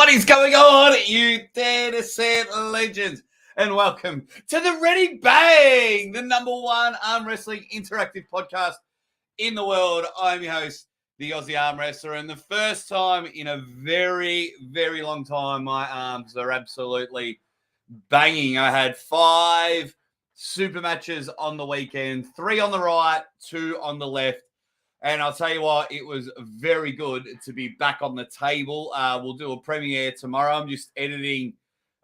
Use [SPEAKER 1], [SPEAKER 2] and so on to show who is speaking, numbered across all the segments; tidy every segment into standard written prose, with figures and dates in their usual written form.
[SPEAKER 1] What is going on, you Dare to Say It legends? And welcome to the Ready Bang, the #1 arm wrestling interactive podcast in the world. I'm your host, the Aussie Arm Wrestler, and the first time in a very, very long time, my arms are absolutely banging. I had 5 super matches on the weekend, 3 on the right, 2 on the left. And I'll tell you what, it was very good to be back on the table. We'll do a premiere tomorrow. I'm just editing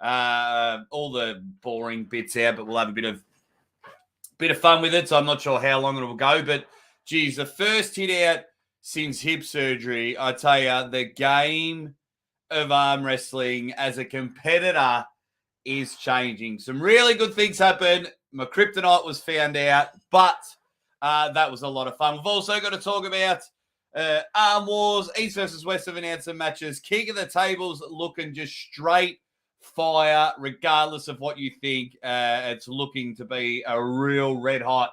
[SPEAKER 1] all the boring bits out, but we'll have a bit of fun with it. So I'm not sure how long it will go. But, geez, the first hit out since hip surgery, I tell you, the game of arm wrestling as a competitor is changing. Some really good things happened. My kryptonite was found out, but that was a lot of fun. We've also got to talk about Armwars, East versus West have announced some matches. King of the Tables looking just straight fire, regardless of what you think. It's looking to be a real red-hot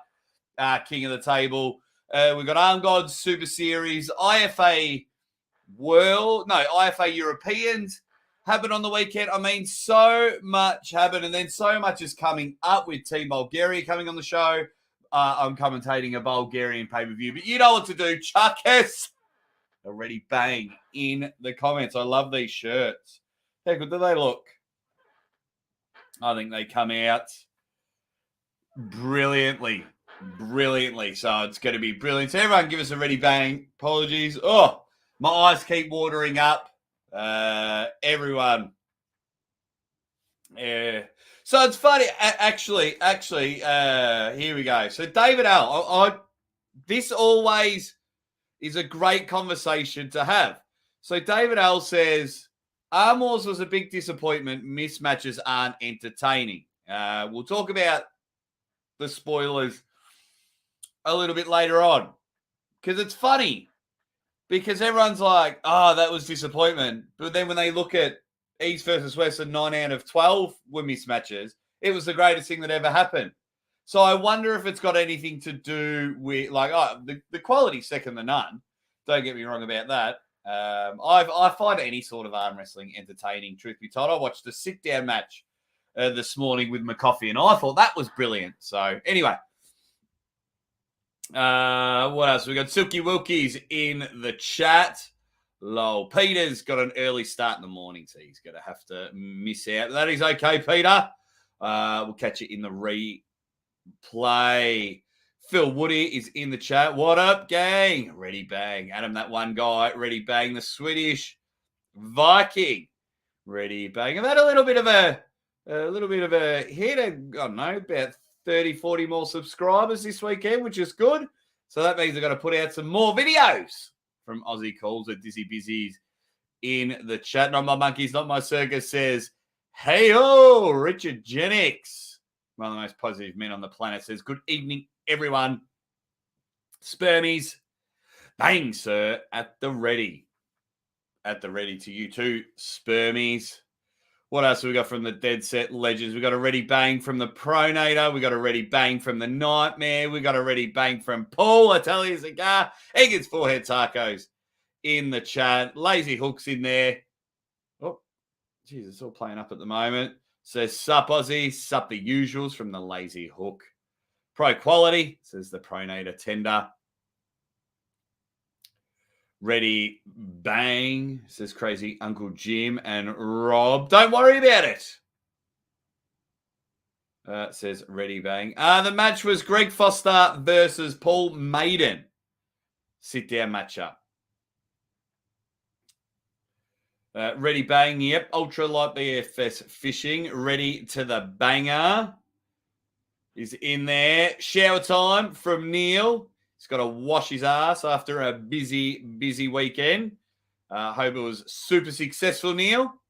[SPEAKER 1] King of the Table. We've got Arm Gods Super Series, IFA Europeans happened on the weekend. I mean, so much happened, and then so much is coming up with Team Bulgaria coming on the show. I'm commentating a Bulgarian pay-per-view, but you know what to do. Chuck us already bang in the comments. I love these shirts. How good do they look? I think they come out brilliantly. So it's going to be brilliant. So everyone give us a ready bang. Apologies. Oh, my eyes keep watering up. Everyone. Yeah. So it's funny, actually, here we go. So David L, this always is a great conversation to have. So David L says, Armwars was a big disappointment. Mismatches aren't entertaining. We'll talk about the spoilers a little bit later on. Because it's funny. Because everyone's like, oh, that was disappointment. But then when they look at East versus West, and 9 out of 12 were mismatches. It was the greatest thing that ever happened. So I wonder if it's got anything to do with, like, the quality's second to none. Don't get me wrong about that. I find any sort of arm wrestling entertaining, truth be told. I watched a sit-down match this morning with my coffee, and I thought that was brilliant. So anyway, what else? We got Silky Wilkies in the chat. Lol. Peter's got an early start in the morning, so he's going to have to miss out. That is okay, Peter. We'll catch you in the replay. Phil Woody is in the chat. What up, gang? Ready bang. Adam, that one guy. Ready bang. The Swedish Viking. Ready bang. I've had a little bit of a hit. I don't know, about 30, 40 more subscribers this weekend, which is good. So that means I've got to put out some more videos. From Aussie Calls at Dizzy Busies in the chat. Not my monkeys, not my circus says, hey-oh, Richard Jennings. One of the most positive men on the planet says, good evening, everyone. Spermies. Bang, sir, at the ready. At the ready to you too, Spermies. What else have we got from the Dead Set Legends? We got a ready bang from the Pronator. We got a ready bang from the Nightmare. We got a ready bang from Paul. I tell you, cigar. He gets forehead tacos in the chat. Lazy Hook's in there. Oh, geez, it's all playing up at the moment. Says sup Aussie, sup the usuals from the Lazy Hook. Pro quality, says the Pronator Tender. Ready bang, says Crazy Uncle Jim and Rob. Don't worry about it. Says Ready bang. The match was Greg Foster versus Paul Maiden. Sit down matchup. Ready bang, yep. Ultra light BFS fishing. Ready to the banger. Is in there. Shower time from Neil. He's got to wash his ass after a busy weekend. Hope it was super successful, Neil.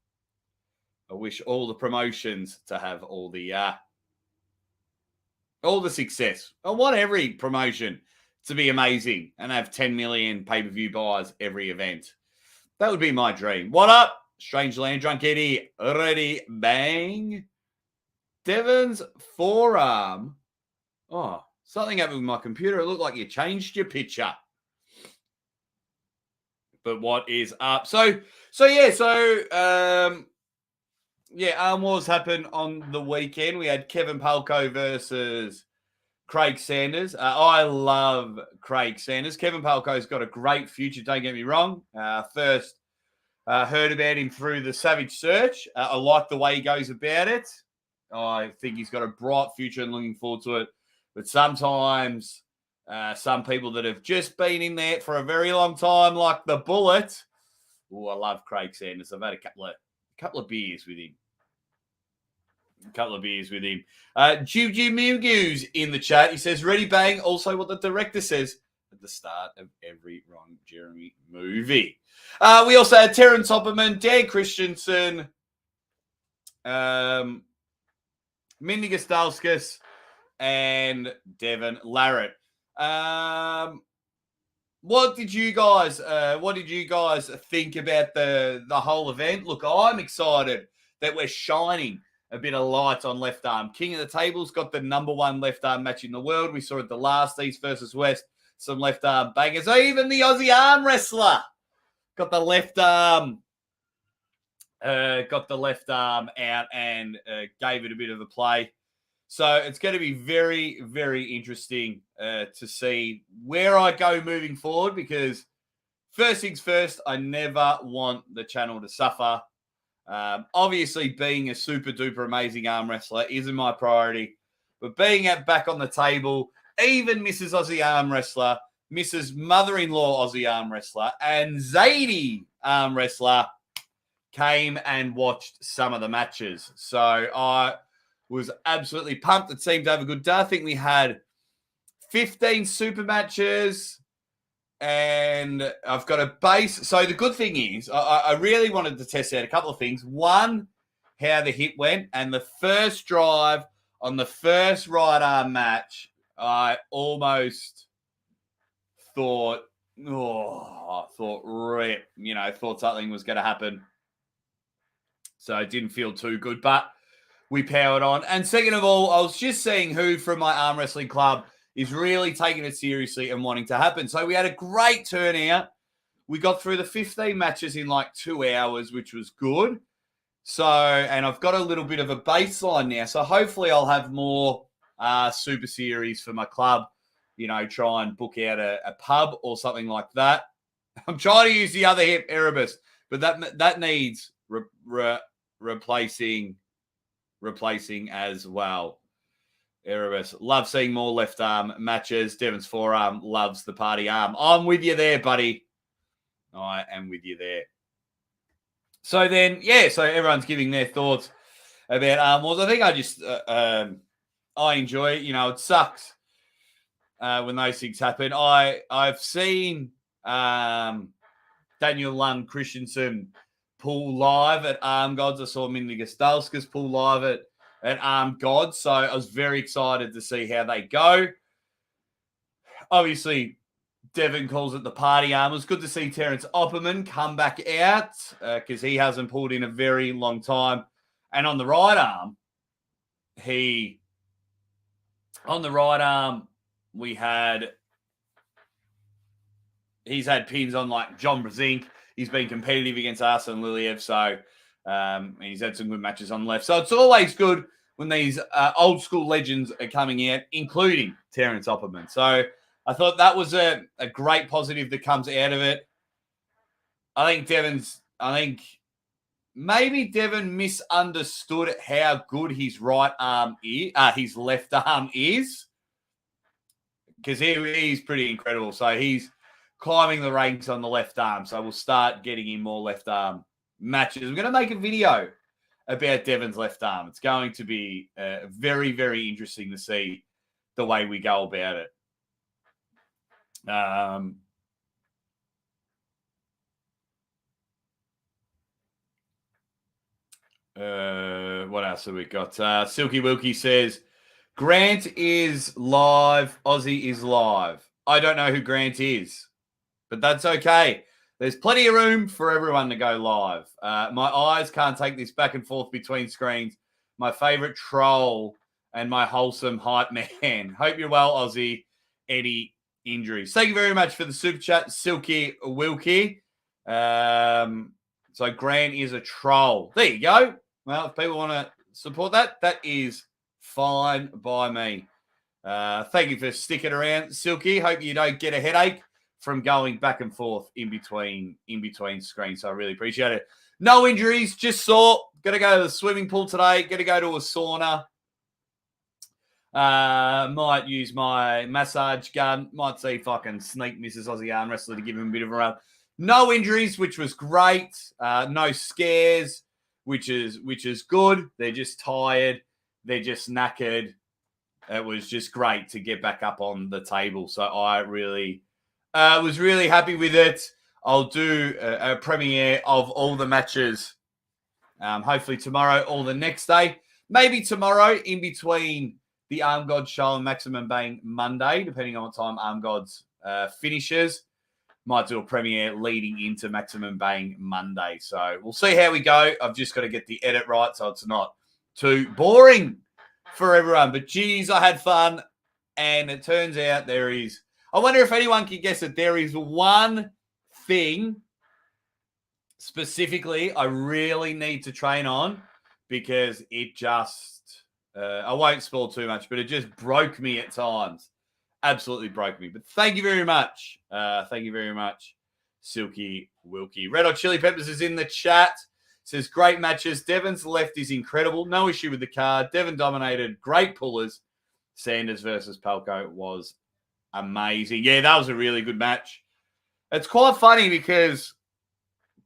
[SPEAKER 1] I wish all the promotions to have all the success. I want every promotion to be amazing and have 10 million pay-per-view buyers every event. That would be my dream. What up? Strange Land Drunk Eddie. Ready bang. Devon's forearm. Oh. Something happened with my computer. It looked like you changed your picture. But what is up? Yeah, Armwars happened on the weekend. We had Kevin Palco versus Craig Sanders. I love Craig Sanders. Kevin Palco's got a great future, don't get me wrong. First heard about him through the Savage Search. I like the way he goes about it. I think he's got a bright future and looking forward to it. But sometimes some people that have just been in there for a very long time, like the Bullet. Oh, I love Craig Sanders. I've had a couple of beers with him. Juju Mugu's in the chat. He says, ready bang. Also what the director says at the start of every Ron Jeremy movie. We also had Terence Hopperman, Dan Christensen, Mindy Gustalskis, and Devon Larratt. What did you guys think about the whole event? Look, I'm excited that we're shining a bit of light on left arm. King of the Table's got the #1 left arm match in the world. We saw it the last East versus West, some left arm bangers. Even the Aussie arm wrestler got the left arm out and gave it a bit of a play. So it's going to be very, very interesting to see where I go moving forward, because first things first, I never want the channel to suffer. Obviously, being a super duper amazing arm wrestler isn't my priority, but being back on the table, even Mrs. Aussie Arm Wrestler, Mrs. Mother-in-law Aussie Arm Wrestler, and Zadie Arm Wrestler came and watched some of the matches. So I was absolutely pumped. It seemed to have a good day. I think we had 15 super matches, and I've got a base. So the good thing is I really wanted to test out a couple of things. One, how the hit went, and the first drive on the first right arm match, I almost thought something was going to happen. So it didn't feel too good, but we powered on. And second of all, I was just seeing who from my arm wrestling club is really taking it seriously and wanting to happen. So we had a great turnout. We got through the 15 matches in like 2 hours, which was good. So, and I've got a little bit of a baseline now. So hopefully I'll have more super series for my club, try and book out a pub or something like that. I'm trying to use the other hip, Erebus, but that needs replacing as well. Erebus, love seeing more left arm matches. Devon's forearm loves the party arm. I'm with you there, buddy. I am with you there. So then, so everyone's giving their thoughts about Armwars. I think I just I enjoy it. It sucks when those things happen. I've seen Daniel Lund Christensen pull live at Arm Gods. I saw Mindy Gustalskis pull live at Arm Gods. So I was very excited to see how they go. Obviously, Devon calls it the party arm. It was good to see Terence Opperman come back out because he hasn't pulled in a very long time. And on the right arm, he's had pins on like John Brzezinski. He's been competitive against Arsene Liliev, so he's had some good matches on the left. So it's always good when these old school legends are coming out, including Terence Opperman. So I thought that was a great positive that comes out of it. I think maybe Devon misunderstood how good his right arm is, his left arm is, because he's pretty incredible. So he's climbing the ranks on the left arm. So we'll start getting him more left arm matches. We're going to make a video about Devon's left arm. It's going to be very, very interesting to see the way we go about it. What else have we got? Silky Wilkie says, Grant is live. Aussie is live. I don't know who Grant is, but that's okay. There's plenty of room for everyone to go live. My eyes can't take this back and forth between screens. My favorite troll and my wholesome hype man. Hope you're well, Aussie. Eddie Injuries. Thank you very much for the super chat, Silky Wilkie. So Grant is a troll. There you go. Well, if people want to support that, that is fine by me. Thank you for sticking around, Silky. Hope you don't get a headache from going back and forth in between screens. So I really appreciate it. No injuries, just sore. Gonna go to the swimming pool today. Gonna go to a sauna. Might use my massage gun. Might see if I can sneak Mrs. Aussie Arm Wrestler to give him a bit of a run. No injuries, which was great. No scares, which is good. They're just tired. They're just knackered. It was just great to get back up on the table. So I really was really happy with it. I'll do a premiere of all the matches, hopefully tomorrow or the next day. Maybe tomorrow in between the Arm Gods show and Maximum Bang Monday, depending on what time Arm Gods finishes. Might do a premiere leading into Maximum Bang Monday. So we'll see how we go. I've just got to get the edit right so it's not too boring for everyone. But geez, I had fun. And it turns out there is, I wonder if anyone can guess it. There is one thing specifically I really need to train on because it just, I won't spoil too much, but it just broke me at times. Absolutely broke me. But thank you very much. Thank you very much, Silky Wilkie. Red Hot Chili Peppers is in the chat. Says, great matches. Devon's left is incredible. No issue with the card. Devon dominated. Great pullers. Sanders versus Palco was amazing. Yeah, that was a really good match. It's quite funny because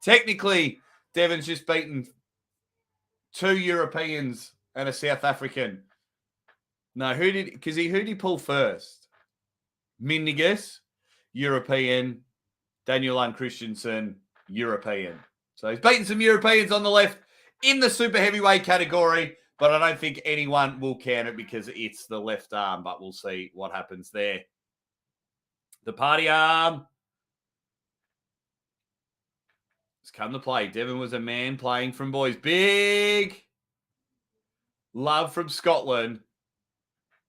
[SPEAKER 1] technically Devon's just beaten 2 Europeans and a South African. No, who did he pull first? Mindigus, European. Daniel Lund Christensen, European. So he's beaten some Europeans on the left in the super heavyweight category, but I don't think anyone will count it because it's the left arm, but we'll see what happens there. The party arm has come to play. Devon was a man playing from boys. Big love from Scotland.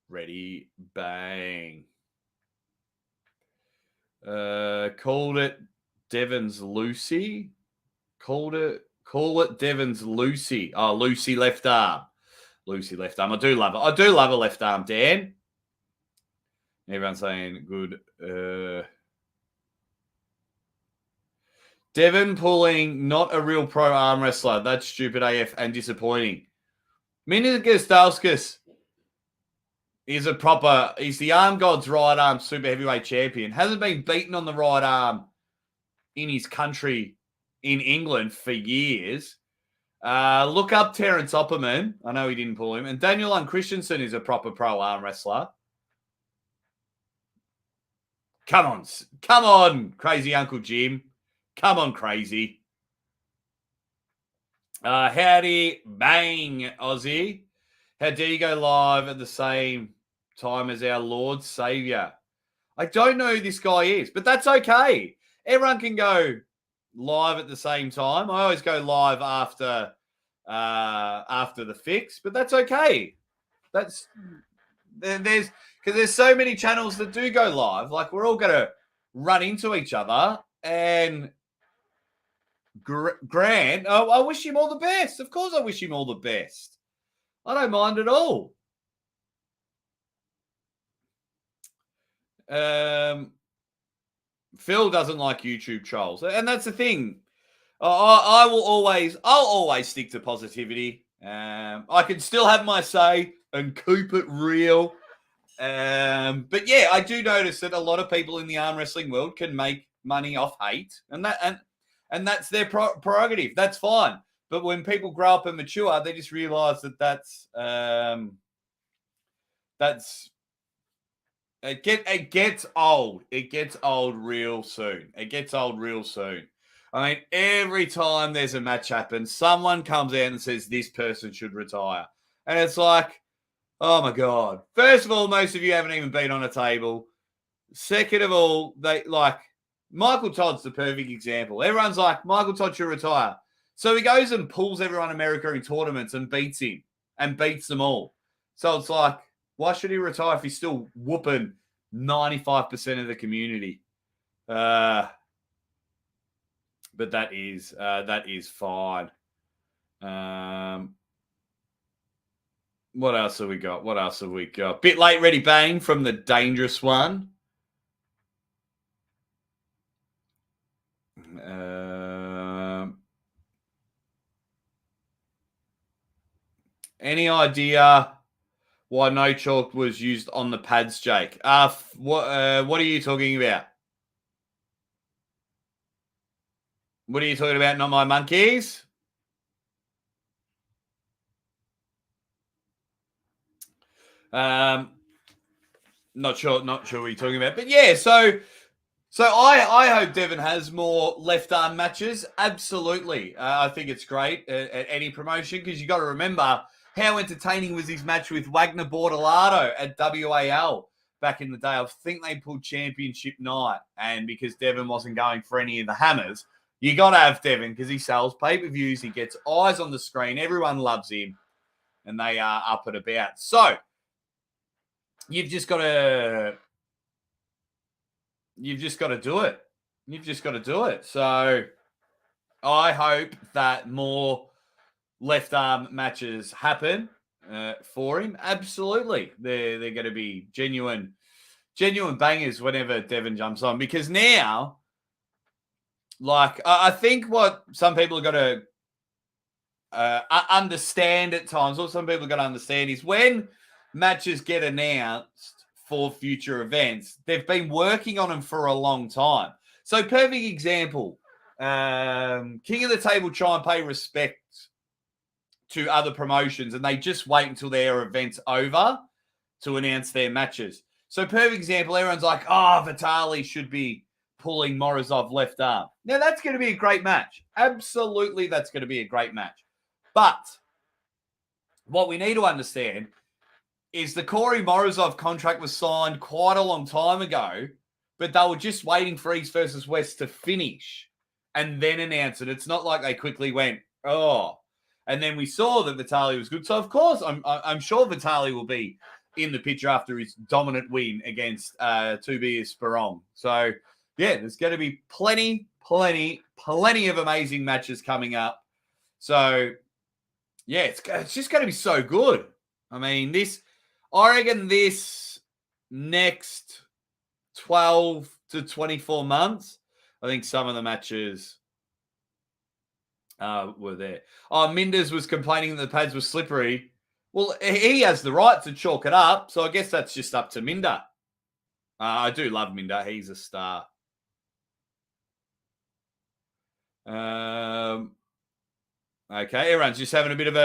[SPEAKER 1] Ready, bang. Called it Devon's Lucy. Call it Devon's Lucy. Oh, Lucy left arm. Lucy left arm. I do love it. I do love a left arm, Dan. Everyone's saying good. Devon pulling not a real pro arm wrestler. That's stupid AF and disappointing. Mindigus Dauskas is he's the Arm Gods right arm super heavyweight champion. Hasn't been beaten on the right arm in his country in England for years. Look up Terence Opperman. I know he didn't pull him. And Daniel Lund Christensen is a proper pro arm wrestler. Come on, crazy Uncle Jim. Come on, crazy. Howdy, bang, Aussie. How dare you go live at the same time as our Lord Savior? I don't know who this guy is, but that's okay. Everyone can go live at the same time. I always go live after the fix, but that's okay. There's so many channels that do go live. Like we're all gonna run into each other. And Grant, I wish him all the best. Of course, I wish him all the best. I don't mind at all. Phil doesn't like YouTube trolls, and that's the thing. I'll always stick to positivity. I can still have my say and keep it real. But yeah, I do notice that a lot of people in the arm wrestling world can make money off hate, and that's their prerogative. That's fine. But when people grow up and mature, they just realize that that's it gets old. It gets old real soon. I mean, every time there's a match happen, someone comes out and says this person should retire. And it's like, oh my God. First of all, most of you haven't even been on a table. Second of all, Michael Todd's the perfect example. Everyone's like, Michael Todd should retire. So he goes and pulls everyone in America in tournaments and beats him and beats them all. So it's like, why should he retire if he's still whooping 95% of the community? But But that is fine. What else have we got? Bit late, ready, bang from the dangerous one. Any idea why no chalk was used on the pads, Jake? What are you talking about? What are you talking about? Not my monkeys? Not sure what you're talking about. But yeah, so I hope Devon has more left arm matches. Absolutely. I think it's great at any promotion because you got to remember how entertaining was his match with Wagner Bortolado at WAL back in the day. I think they pulled championship night, and because Devon wasn't going for any of the hammers, you got to have Devon because he sells pay-per-views. He gets eyes on the screen. Everyone loves him, and they are up and about. So you've just got to do it. You've just got to do it. So I hope that more left arm matches happen for him. Absolutely. They're going to be genuine bangers whenever Devon jumps on, because now, like, I think what some people are going to understand at times, what some people are going to understand is when matches get announced for future events, they've been working on them for a long time. So perfect example, King of the Table try and pay respect to other promotions, and they just wait until their event's over to announce their matches. So perfect example, everyone's like, Vitali should be pulling Morozov left arm. Now that's going to be a great match. Absolutely, that's going to be a great match. But what we need to understand is the Corey Morozov contract was signed quite a long time ago, but they were just waiting for East versus West to finish and then announce it. It's not like they quickly went, and then we saw that Vitali was good. So, of course, I'm sure Vitali will be in the picture after his dominant win against Tobias Sperong. So, yeah, there's going to be plenty of amazing matches coming up. So, yeah, it's just going to be so good. I mean, I reckon this next 12 to 24 months, I think some of the matches were there. Minders was complaining that the pads were slippery. Well, he has the right to chalk it up, so I guess that's just up to Minder. I do love Minder. He's a star. Okay, everyone's just having a bit of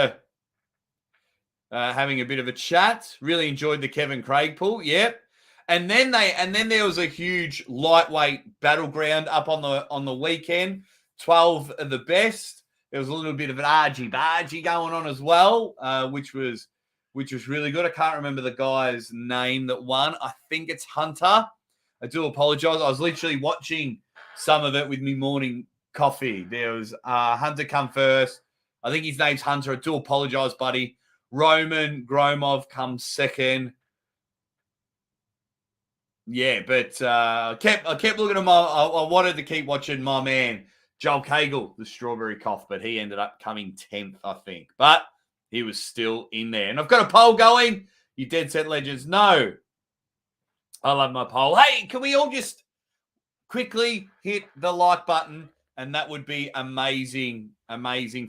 [SPEAKER 1] a chat. Really enjoyed the Kevin Craig pull. Yep. And then there was a huge lightweight battleground up on the weekend. 12 of the best. There was a little bit of an argy-bargy going on as well, which was really good. I can't remember the guy's name that won. I think it's Hunter. I do apologize. I was literally watching some of it with me morning coffee. There was Hunter come first. I think his name's Hunter. I do apologize, buddy. Roman Gromov comes second. Yeah, but I kept looking at I wanted to keep watching my man Joel Cagle, the strawberry cough, but he ended up coming 10th, I think. But he was still in there. And I've got a poll going. You Dead Set Legends, no. I love my poll. Hey, can we all just quickly hit the like button? And that would be amazing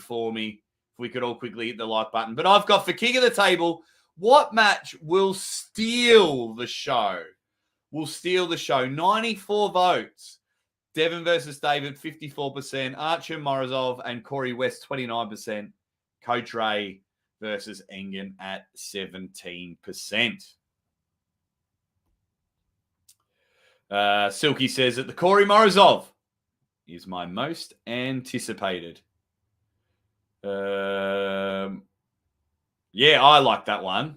[SPEAKER 1] for me if we could all quickly hit the like button. But I've got for King of the Table, what match will steal the show? 94 votes. Devon versus David, 54%. Archer Morozov and Corey West, 29%. Coach Ray versus Engen at 17%. Silky says that the Corey Morozov is my most anticipated. Yeah, I like that one.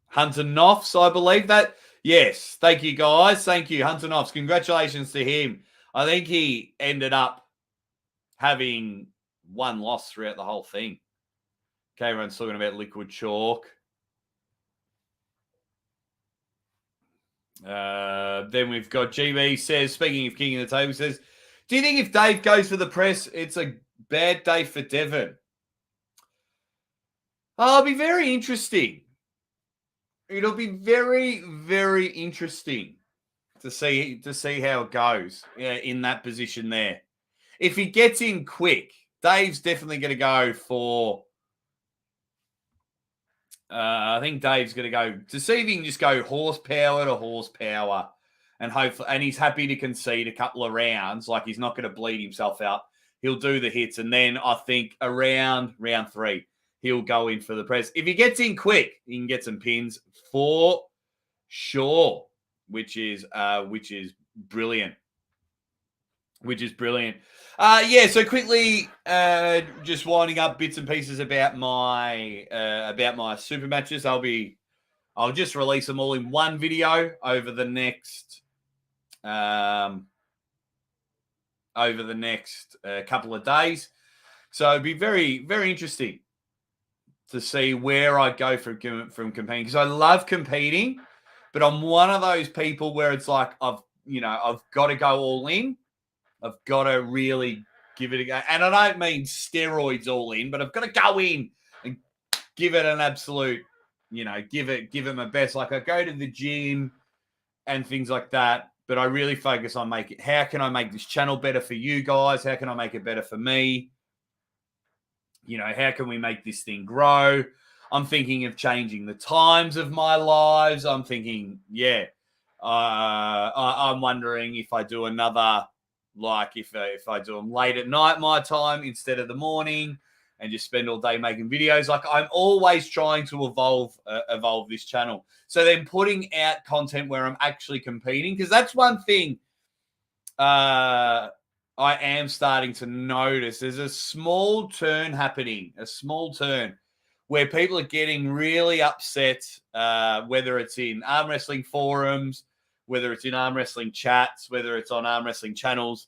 [SPEAKER 1] Hunter Knopfs, I believe that. Yes, thank you, guys. Thank you, Hunter Knopfs. Congratulations to him. I think he ended up having one loss throughout the whole thing. Okay, everyone's talking about liquid chalk. Then we've got GB says, speaking of King of the Table, says, do you think if Dave goes for the press, it's a bad day for Devon? Oh, it'll be very interesting. It'll be very, very interesting to see how it goes in that position there. If he gets in quick, Dave's definitely going to go for. I think Dave's going to go to see if he can just go horsepower to horsepower, and hopefully, and he's happy to concede a couple of rounds. Like he's not going to bleed himself out. He'll do the hits, and then I think around round 3, he'll go in for the press. If he gets in quick, he can get some pins for sure, which is brilliant. So quickly, just winding up bits and pieces about my super matches. I'll just release them all in one video over the next couple of days. So it'd be very, very interesting to see where I go from competing, because I love competing, but I'm one of those people where it's like I've got to go all in. I've got to really give it a go. And I don't mean steroids all in, but I've got to go in and give it an absolute, give it my best. Like I go to the gym and things like that, but I really focus on how can I make this channel better for you guys? How can I make it better for me? How can we make this thing grow? I'm thinking of changing the times of my lives. I'm thinking, I'm wondering if I do another, like if I do them late at night my time instead of the morning, and just spend all day making videos. Like I'm always trying to evolve this channel. So then putting out content where I'm actually competing, because that's one thing I am starting to notice. There's a small turn happening, where people are getting really upset, whether it's in arm wrestling forums, whether it's in arm wrestling chats, whether it's on arm wrestling channels.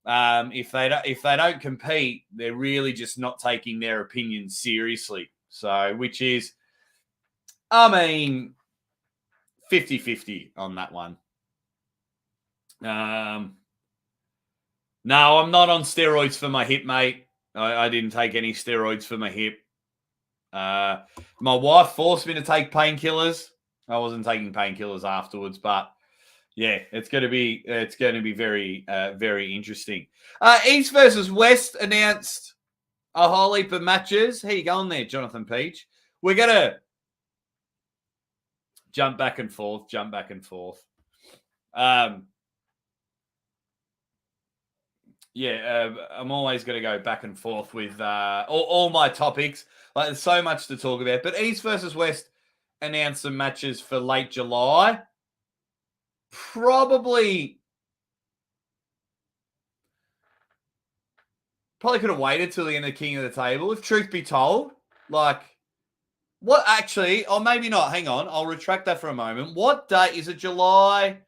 [SPEAKER 1] If they don't compete, they're really just not taking their opinion seriously. So, which is, 50-50 on that one. No, I'm not on steroids for my hip, mate. I didn't take any steroids for my hip. My wife forced me to take painkillers. I wasn't taking painkillers afterwards, but yeah, it's going to be very, very interesting. East versus West announced a whole heap of matches. How you going there, Jonathan Peach? We're going to jump back and forth. I'm always going to go back and forth with all my topics. Like, there's so much to talk about. But East versus West announced some matches for late July. Probably could have waited till the end of King of the Table, if truth be told. Like, what actually, or maybe not. Hang on, I'll retract that for a moment. What date is it? July?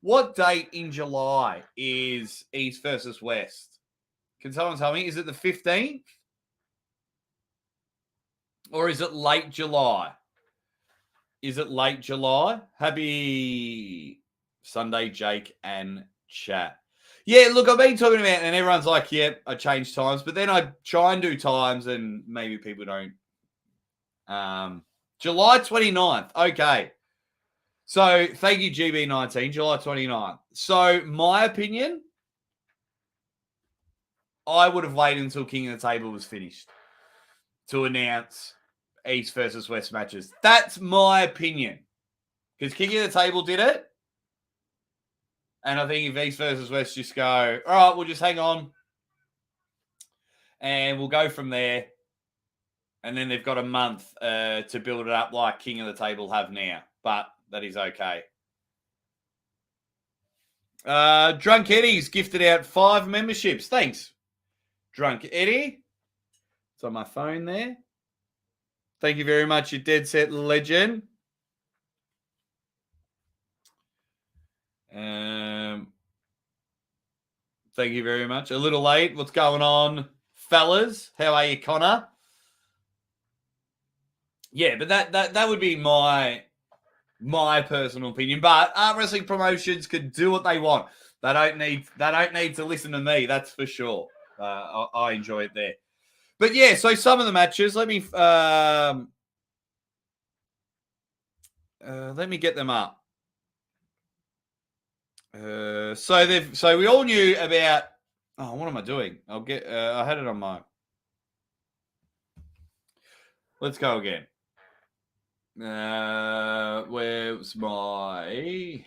[SPEAKER 1] What date in July is East versus West? Can someone tell me? Is it the 15th? Or is it late July? Happy Sunday, Jake and chat. Yeah, look, I've been talking about it, and everyone's like, yep, I changed times. But then I try and do times, and maybe people don't. July 29th. Okay. So, thank you, GB19, July 29th. So, my opinion, I would have waited until King of the Table was finished to announce East versus West matches. That's my opinion. Because King of the Table did it. And I think if East versus West just go, all right, we'll just hang on. And we'll go from there. And then they've got a month to build it up like King of the Table have now. But that is okay. Drunk Eddie's gifted out 5 memberships. Thanks, Drunk Eddie. It's on my phone there. Thank you very much, you dead set legend. Thank you very much. A little late. What's going on, fellas? How are you, Connor? Yeah, but that would be my My personal opinion. But arm wrestling promotions can do what they want. They don't need to listen to me, that's for sure. I enjoy it there. But yeah, so some of the matches, let me get them up. So we all knew about. Oh, what am I doing? I had it on my. Let's go again. Where's my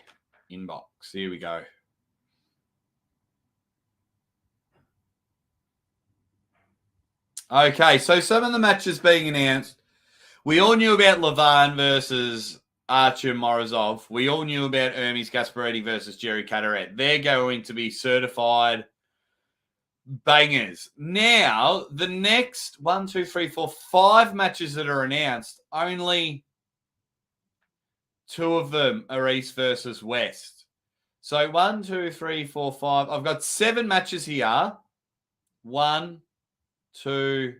[SPEAKER 1] inbox? Here we go. Okay, so some of the matches being announced. We all knew about Levan versus Archer Morozov. We all knew about Hermes Gasparetti versus Jerry Cataret. They're going to be certified bangers. Now, the next 5 matches that are announced, only 2 of them are East versus West. So 1, 2, 3, 4, 5. I've got 7 matches here. 1, 2,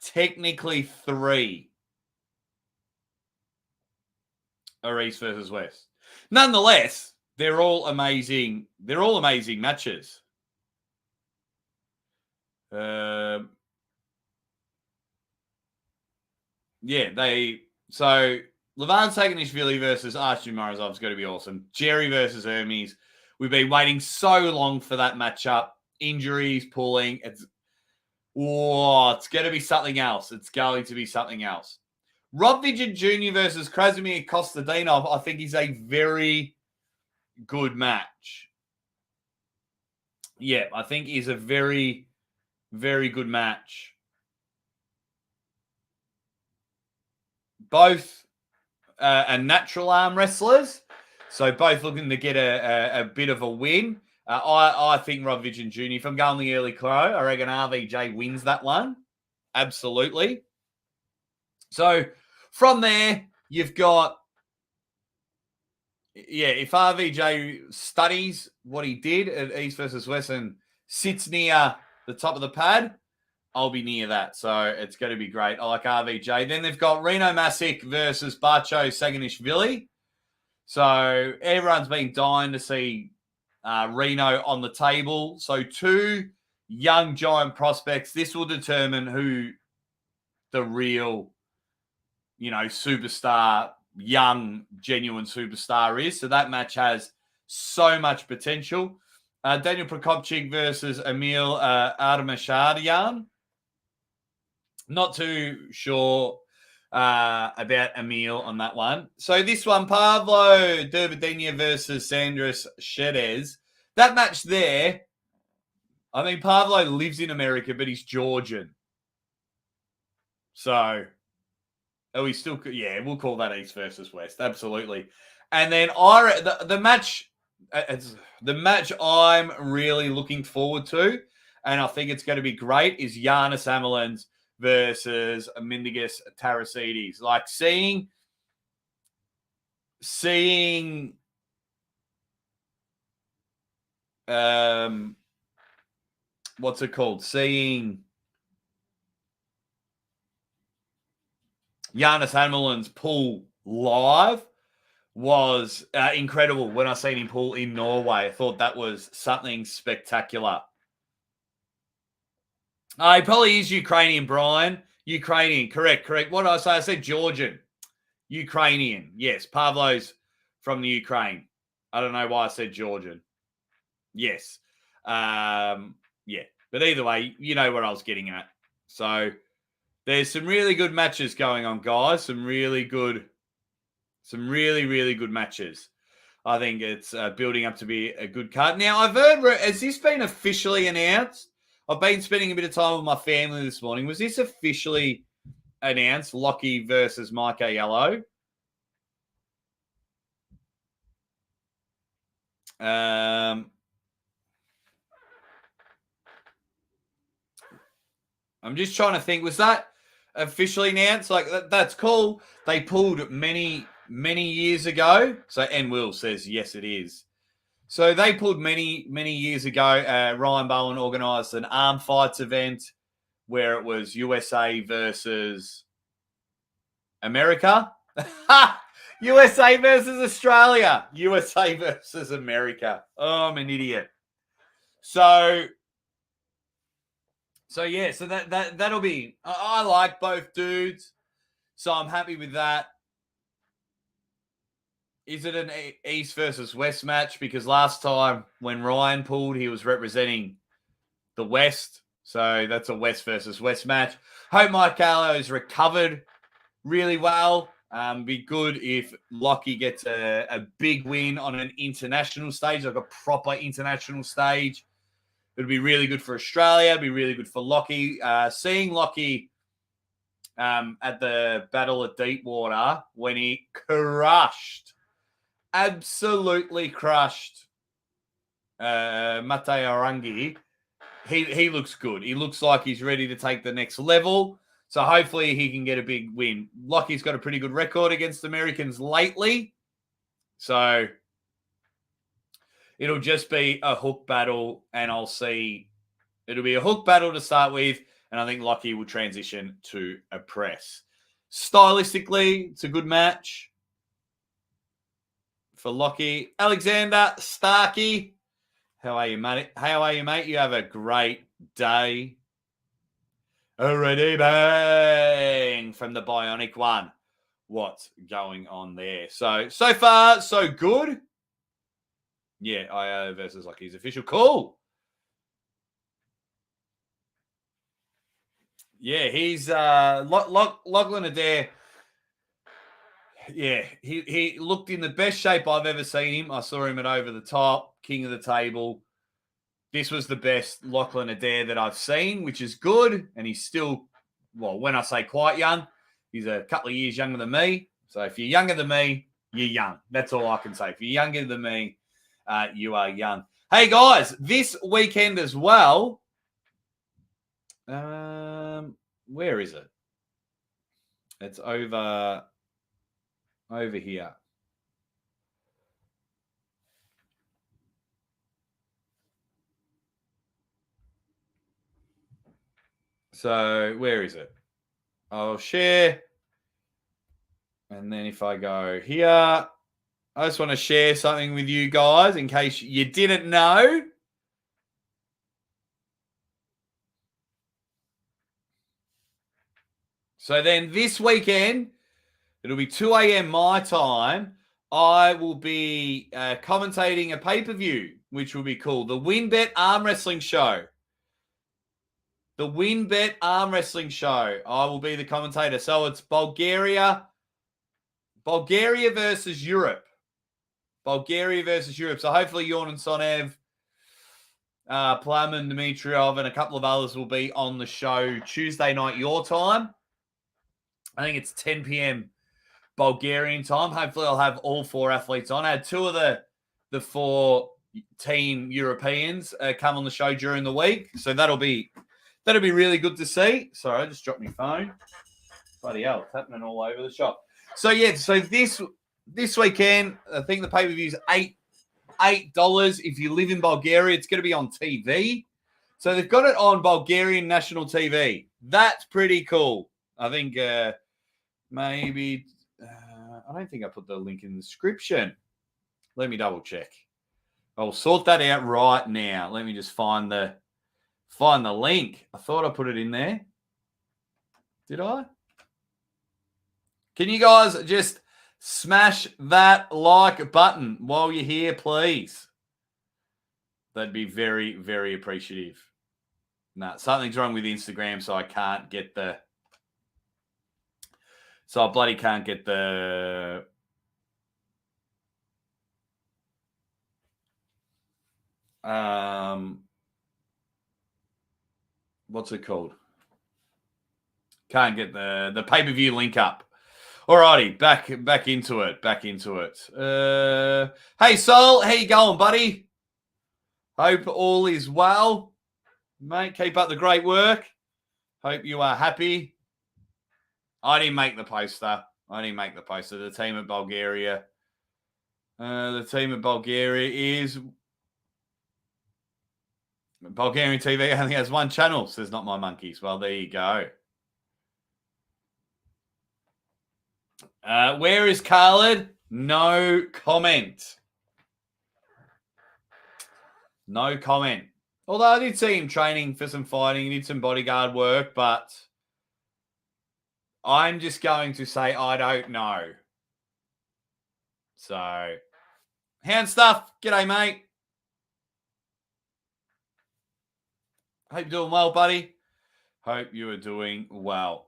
[SPEAKER 1] technically 3 are East versus West. Nonetheless, they're all amazing. They're all amazing matches. Yeah, so Levan Saganishvili versus Archie Morozov's got to be awesome. Jerry versus Hermes. We've been waiting so long for that matchup. Injuries, pulling. It's going to be something else. It's going to be something else. Rob Vidgen Jr. versus Krasimir Kostadinov, I think, is a very good match. Yeah, I think is a very, very good match. Both are natural arm wrestlers, so both looking to get a bit of a win. I think Rob Vidgen Jr., if I'm going the early crow, I reckon RVJ wins that one. Absolutely. So from there, you've got, if RVJ studies what he did at East versus West and sits near the top of the pad, I'll be near that. So it's going to be great. I like RVJ. Then they've got Reno Masic versus Barcho Saganishvili. So everyone's been dying to see Reno on the table. So 2 young giant prospects. This will determine who the real, superstar, young, genuine superstar is. So that match has so much potential. Daniel Prokopchik versus Emil Armashadian. Not too sure about Emil on that one. So this one, Pavlo Durbadenia versus Sandras Shedez. That match there, I mean, Pavlo lives in America, but he's Georgian. So, he's still, we'll call that East versus West. Absolutely. And then the match, the match I'm really looking forward to, and I think it's going to be great, is Giannis Amelins versus Mindigus Tarasides. Like seeing what's it called? Seeing Giannis Amelins pull live was incredible. When I seen him pull in Norway, I thought that was something spectacular. He probably is Ukrainian, Brian. Ukrainian, correct. What did I say? I said Georgian. Ukrainian. Yes, Pavlo's from the Ukraine. I don't know why I said Georgian. Yes. But either way, you know where I was getting at. So there's some really good matches going on, guys. Some really, really good matches. I think it's building up to be a good card. Now, I've heard, has this been officially announced? I've been spending a bit of time with my family this morning. Was this officially announced? Lockie versus Mike Aiello? I'm just trying to think. Was that officially announced? Like, that's cool. They pulled many years ago. So N Will says, yes, it is. So they pulled many years ago. Ryan Bowen organised an arm fights event where it was USA versus America. USA versus Australia. USA versus America. Oh, I'm an idiot. So yeah, so that'll be. I like both dudes, so I'm happy with that. Is it an East versus West match? Because last time when Ryan pulled, he was representing the West, so that's a West versus West match. Hope Mike Gallo's recovered really well. Be good if Lockie gets a big win on an international stage, like a proper international stage. It'd be really good for Australia. It'd be really good for Lockie. Seeing Lockie at the Battle of Deepwater when he absolutely crushed Mate Orangi. He looks good. He looks like he's ready to take the next level. So hopefully he can get a big win. Lockie's got a pretty good record against Americans lately. So it'll just be a hook battle, and it'll be a hook battle to start with, and I think Lockie will transition to a press. Stylistically, it's a good match for Lockie. Alexander Starkey, how are you, mate? How are you, mate? You have a great day. Already bang from the Bionic One. What's going on there? So far, so good. Yeah, IO versus Lockie's official. Cool. Yeah, he's Lachlan Adair. Yeah, he looked in the best shape I've ever seen him. I saw him at Over the Top, King of the Table. This was the best Lachlan Adair that I've seen, which is good. And he's still, well, when I say quite young, he's a couple of years younger than me. So if you're younger than me, you're young. That's all I can say. If you're younger than me, you are young. Hey, guys, this weekend as well. Where is it? It's over here. So where is it? I'll share. And then if I go here, I just want to share something with you guys in case you didn't know. So then this weekend, it'll be 2 a.m. my time. I will be commentating a pay-per-view, which will be called the Winbet Arm Wrestling Show. The Winbet Arm Wrestling Show. I will be the commentator. So it's Bulgaria versus Europe. Bulgaria versus Europe. So hopefully Yorn and Sonev, Plamen, Dimitrov, and a couple of others will be on the show Tuesday night your time. I think it's 10 p.m. Bulgarian time. Hopefully I'll have all four athletes on. I had two of the four team Europeans come on the show during the week. So that'll be really good to see. Sorry, I just dropped my phone. Bloody hell, it's happening all over the shop. So yeah, so this weekend, I think the pay-per-view is $8. If you live in Bulgaria, it's going to be on TV. So they've got it on Bulgarian national TV. That's pretty cool. I think maybe I don't think I put the link in the description. Let me double check. I'll sort that out right now. Let me just find the link. I thought I put it in there. Did I? Can you guys just smash that like button while you're here, please? That'd be very, very appreciative. No, something's wrong with Instagram, so I can't get the... So I bloody can't get the... What's it called? Can't get the pay-per-view link up. Alrighty, back into it. Hey, Sol, how you going, buddy? Hope all is well. Mate, keep up the great work. Hope you are happy. I didn't make the poster. The team of Bulgaria. The team of Bulgaria is... Bulgarian TV only has one channel, says Not My Monkeys. Well, there you go. Where is Khaled? No comment. No comment. Although I did see him training for some fighting. He did some bodyguard work, but I'm just going to say I don't know. So, Hound Stuff. G'day, mate. Hope you're doing well, buddy. Hope you are doing well.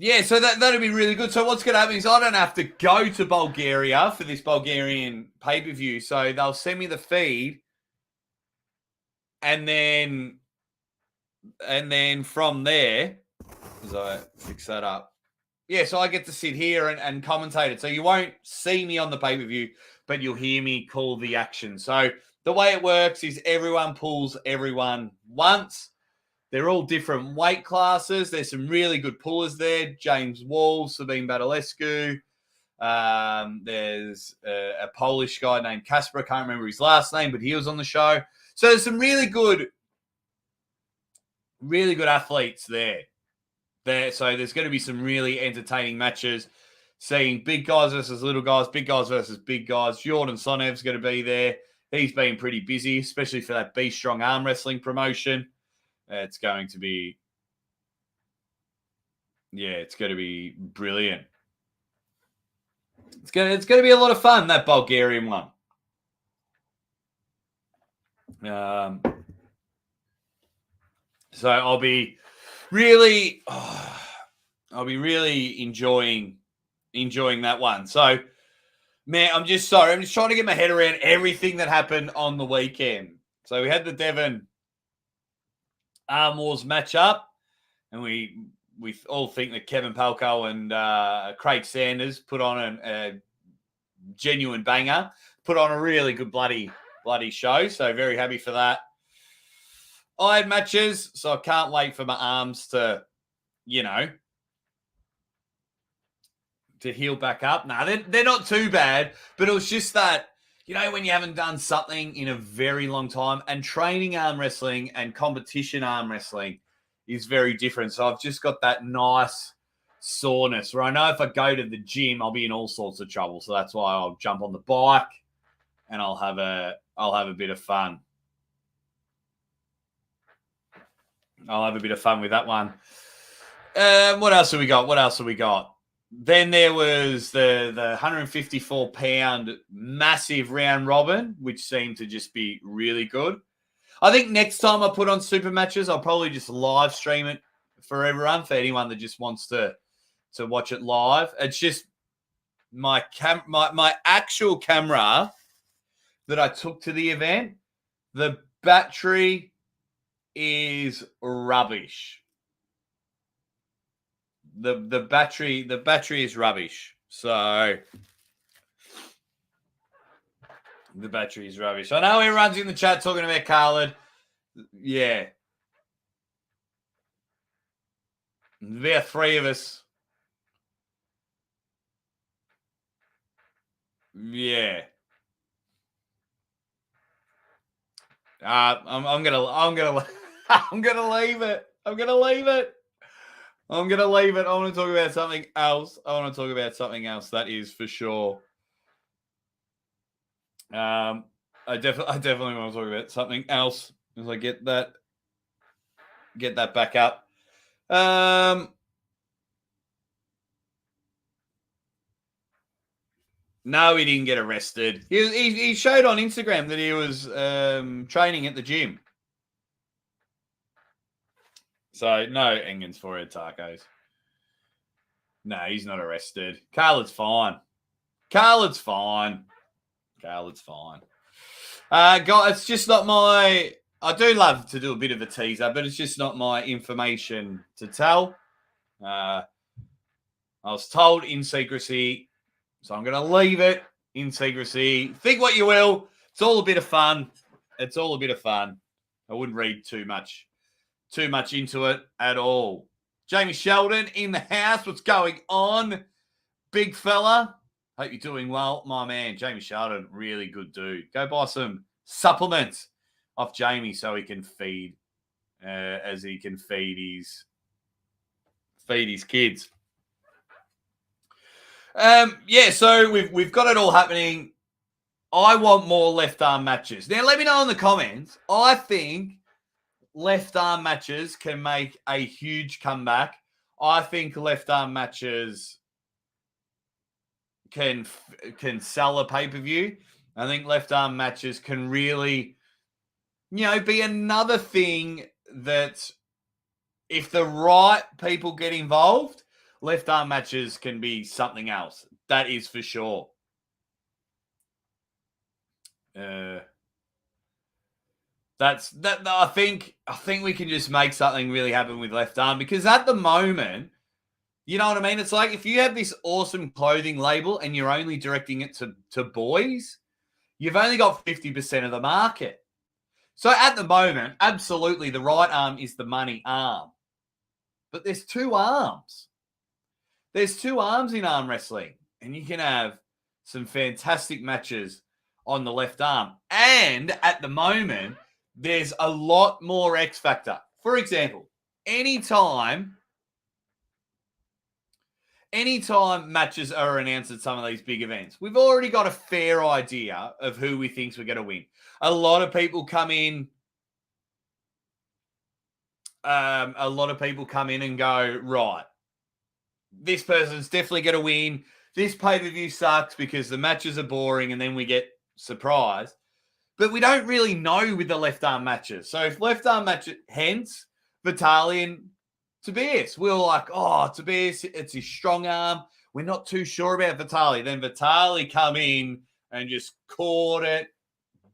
[SPEAKER 1] Yeah, so that'll be really good. So what's going to happen is I don't have to go to Bulgaria for this Bulgarian pay-per-view. So they'll send me the feed, and then from there, as I fix that up, yeah, so I get to sit here and commentate it. So you won't see me on the pay-per-view, but you'll hear me call the action. So the way it works is everyone pulls everyone once. They're all different weight classes. There's some really good pullers there. James Wall, Sabine Badalescu. There's a Polish guy named Kasper. I can't remember his last name, but he was on the show. So there's some really good athletes there. So there's going to be some really entertaining matches. Seeing big guys versus little guys, big guys versus big guys. Jordan Sonev's going to be there. He's been pretty busy, especially for that Be Strong arm wrestling promotion. It's going to be brilliant. It's going to be a lot of fun, that Bulgarian one. So I'll be really enjoying that one. So, man, I'm just trying to get my head around everything that happened on the weekend. So we had the Devon Armwars match up, and we all think that Kevin Palco and Craig Sanders put on a genuine banger, put on a really good bloody show. So very happy for that. I had matches, so I can't wait for my arms to heal back up. Nah, they're not too bad, but it was just that, when you haven't done something in a very long time, and training arm wrestling and competition arm wrestling is very different. So I've just got that nice soreness where I know if I go to the gym, I'll be in all sorts of trouble. So that's why I'll jump on the bike and I'll have a bit of fun. I'll have a bit of fun with that one. What else have we got? Then there was the 154-pound massive round robin, which seemed to just be really good. I think next time I put on Supermatches, I'll probably just live stream it for everyone, for anyone that just wants to watch it live. It's just my actual camera that I took to the event, the battery is rubbish. The battery is rubbish. So the battery is rubbish. I know everyone's in the chat talking about Khaled. Yeah. There are three of us. Yeah. I'm gonna leave it. I want to talk about something else. That is for sure. I definitely want to talk about something else as I get that back up. No, he didn't get arrested. He showed on Instagram that he was training at the gym. So, no Engens forehead tacos. No, he's not arrested. Khaled's fine. It's God, it's just not my... I do love to do a bit of a teaser, but it's just not my information to tell. I was told in secrecy, so I'm going to leave it in secrecy. Think what you will. It's all a bit of fun. I wouldn't read too much into it at all. Jamie Sheldon in the house. What's going on, big fella? Hope you're doing well, my man. Jamie Sheldon, really good dude. Go buy some supplements off Jamie so he can feed his feed his kids. Yeah, so we've got it all happening. I want more left arm matches. Now, let me know in the comments. I think left arm matches can make a huge comeback. I think left arm matches can sell a pay-per-view. I think left arm matches can really, be another thing that if the right people get involved, left arm matches can be something else. That is for sure. That's that. I think we can just make something really happen with left arm, because at the moment, you know what I mean? It's like if you have this awesome clothing label and you're only directing it to boys, you've only got 50% of the market. So at the moment, absolutely, the right arm is the money arm. But there's two arms. There's two arms in arm wrestling, and you can have some fantastic matches on the left arm. And at the moment, there's a lot more X factor. For example, anytime matches are announced at some of these big events, we've already got a fair idea of who we think we're going to win. A lot of people come in. And go, right, this person's definitely going to win. This pay-per-view sucks because the matches are boring, and then we get surprised. But we don't really know with the left arm matches. So if left arm matches, hence Vitaly and Tobias, we were like, oh, Tobias, it's his strong arm. We're not too sure about Vitaly. Then Vitaly come in and just caught it.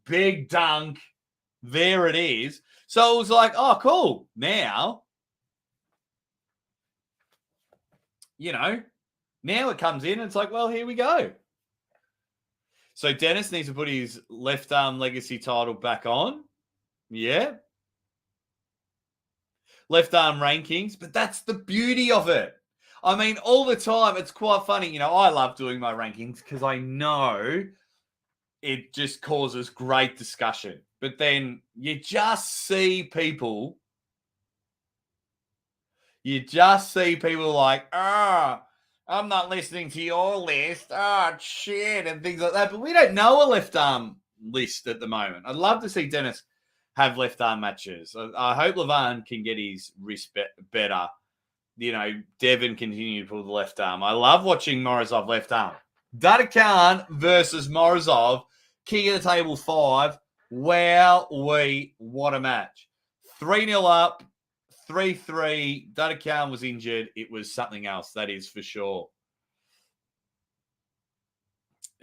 [SPEAKER 1] Big dunk. There it is. So it was like, oh, cool. Now, now it comes in and it's like, well, here we go. So Dennis needs to put his left arm legacy title back on. Yeah. Left arm rankings, but that's the beauty of it. I mean, all the time, it's quite funny. I love doing my rankings because I know it just causes great discussion. But then you just see people like, I'm not listening to your list. Shit, and things like that. But we don't know a left arm list at the moment. I'd love to see Dennis have left arm matches. I hope Levan can get his wrist better. Devon continue to pull the left arm. I love watching Morozov left arm. Dada Khan versus Morozov. King of the table 5. Wow, what a match. 3-0 up. 3-3. Dada Khan was injured. It was something else. That is for sure.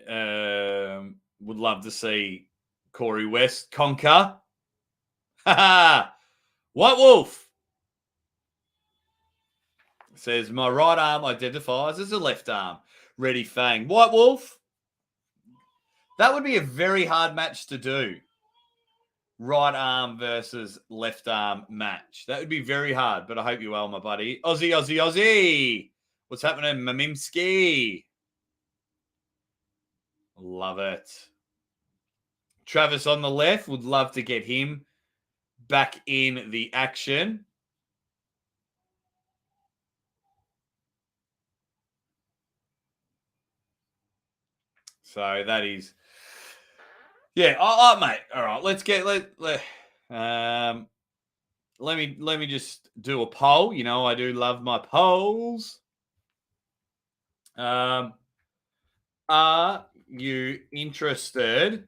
[SPEAKER 1] Would love to see Corey West conquer. White Wolf says, my right arm identifies as a left arm. Ready Fang. White Wolf, that would be a very hard match to do. Right arm versus left arm match. That would be very hard, but I hope you're well, my buddy. Aussie. What's happening, Mamimski? Love it. Travis on the left, would love to get him back in the action. So that is, yeah. Mate. All right, let's get let me just do a poll. I do love my polls. Are you interested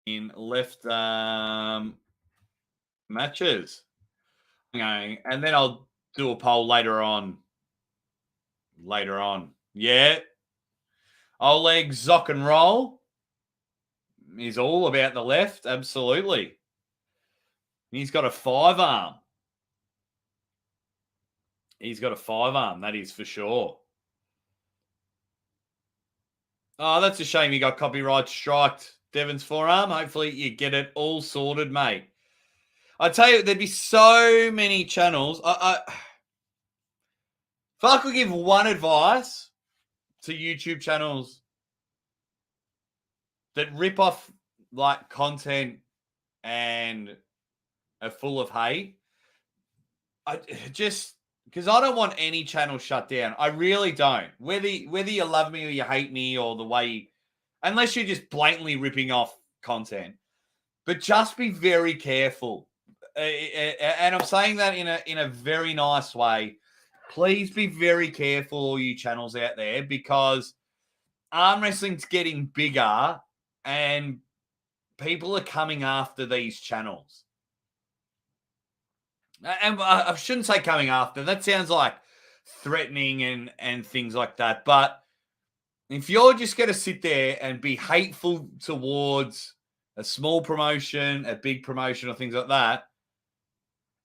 [SPEAKER 1] in left matches? Okay, and then I'll do a poll later on. Yeah. Oleg Zock and Roll is all about the left. Absolutely. He's got a 5 arm. That is for sure. Oh, that's a shame you got copyright striked, Devon's forearm. Hopefully you get it all sorted, mate. I tell you, there'd be so many channels. If I could give one advice to YouTube channels that rip off content and are full of hate, I just because I don't want any channel shut down. I really don't. Whether you love me or you hate me or the way, unless you're just blatantly ripping off content, but just be very careful. And I'm saying that in a very nice way. Please be very careful, all you channels out there, because arm wrestling's getting bigger and people are coming after these channels. And I shouldn't say coming after. That sounds like threatening and things like that. But if you're just going to sit there and be hateful towards a small promotion, a big promotion, or things like that,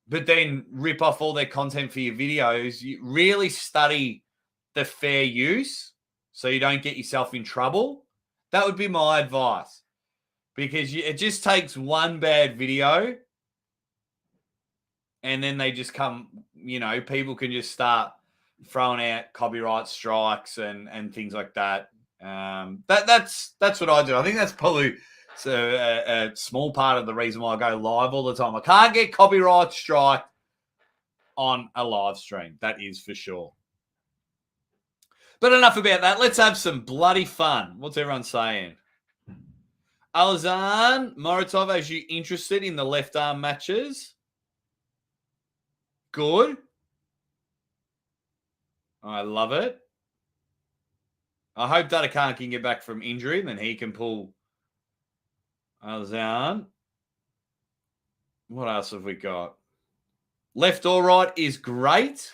[SPEAKER 1] but then rip off all their content for your videos, you really study the fair use so you don't get yourself in trouble. That would be my advice, because it just takes one bad video and then they just come, people can just start throwing out copyright strikes and things like that. That's what I do. I think that's probably a small part of the reason why I go live all the time. I can't get copyright strike on a live stream. That is for sure. But enough about that. Let's have some bloody fun. What's everyone saying? Alazan Moritov, are you interested in the left arm matches? Good. I love it. I hope Dadakan can get back from injury and then he can pull Alazan. What else have we got? Left or right is great,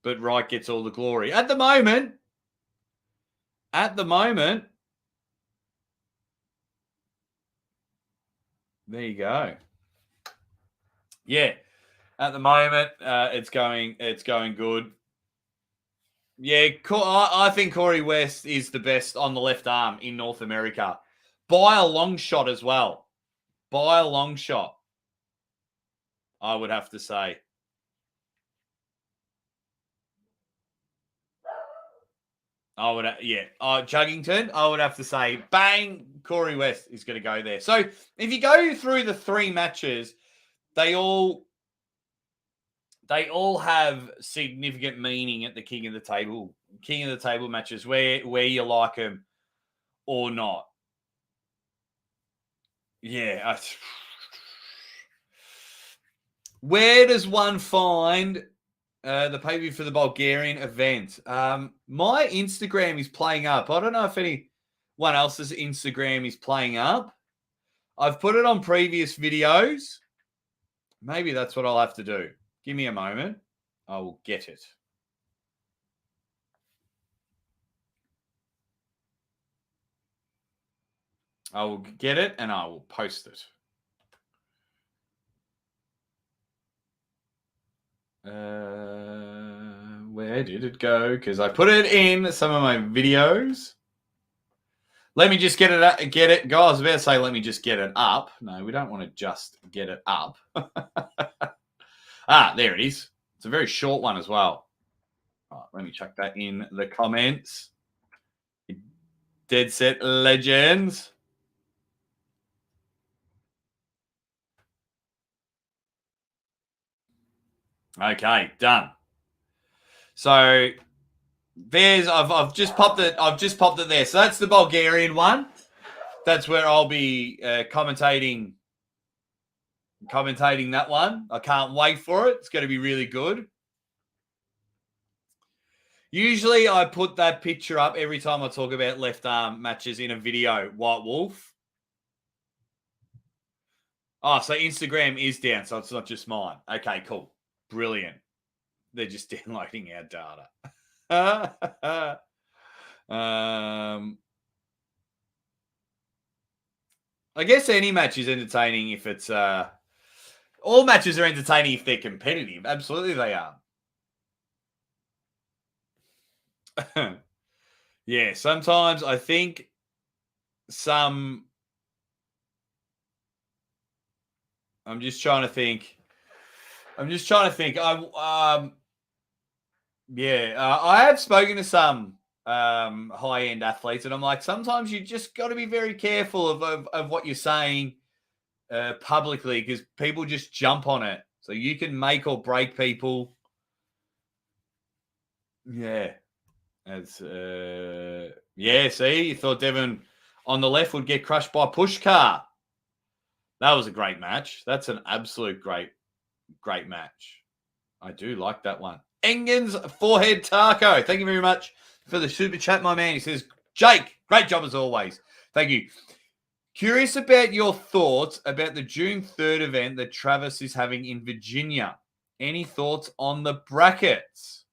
[SPEAKER 1] but right gets all the glory. At the moment, there you go. Yeah. At the moment, it's going good. Yeah, I think Corey West is the best on the left arm in North America. By a long shot as well. By a long shot, I would have to say. Chuggington, I would have to say, bang, Corey West is going to go there. So if you go through the three matches, they all have significant meaning at the King of the Table matches, where you like them or not. Yeah. Where does one find the pay-per-view for the Bulgarian event? My Instagram is playing up. I don't know if anyone else's Instagram is playing up. I've put it on previous videos. Maybe that's what I'll have to do. Give me a moment. I will get it. I will get it and I will post it. Where did it go? Because I put it in some of my videos. Let me just get it. Guys, I was about to say, let me just get it up. No, we don't want to just get it up. There it is. It's a very short one as well. All right, let me chuck that in the comments. Dead Set Legends. Okay, done. So there's I've just popped it. I've just popped it there. So that's the Bulgarian one. That's where I'll be commentating that one. I can't wait for it. It's going to be really good. Usually I put that picture up every time I talk about left arm matches in a video, White Wolf. Oh, so Instagram is down, so it's not just mine. Okay, cool. Brilliant. They're just downloading our data. I guess any match is entertaining if it's... all matches are entertaining if they're competitive. Absolutely they are. Yeah, sometimes I think I'm just trying to think. I have spoken to some high-end athletes, and I'm like, sometimes you just got to be very careful of what you're saying publicly, because people just jump on it So you can make or break people. Yeah. As yeah, see, you thought Devon on the left would get crushed by Pushkar. That was a great match. That's an absolute great match. I do like that one. Engen's forehead taco. Thank you very much for the super chat, my man. He says, Jake, great job as always. Thank you. Curious about your thoughts about the June 3rd event that Travis is having in Virginia. Any thoughts on the brackets?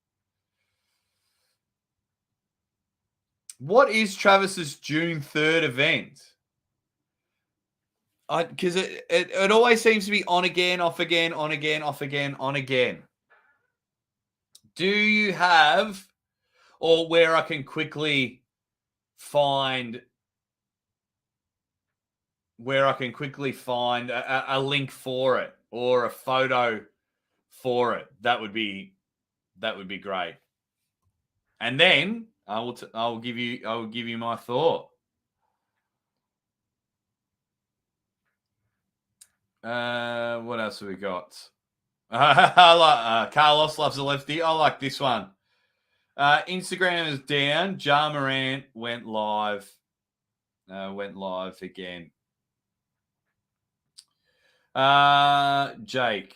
[SPEAKER 1] What is Travis's June 3rd event? Because it always seems to be on again, off again, on again, off again, on again. Do you have, or where I can quickly find a link for it or a photo for it? That would be great. And then I will give you my thought. What else have we got? I like Carlos loves a lefty. I like this one. Instagram is down. Ja Morant went live. Again. Jake,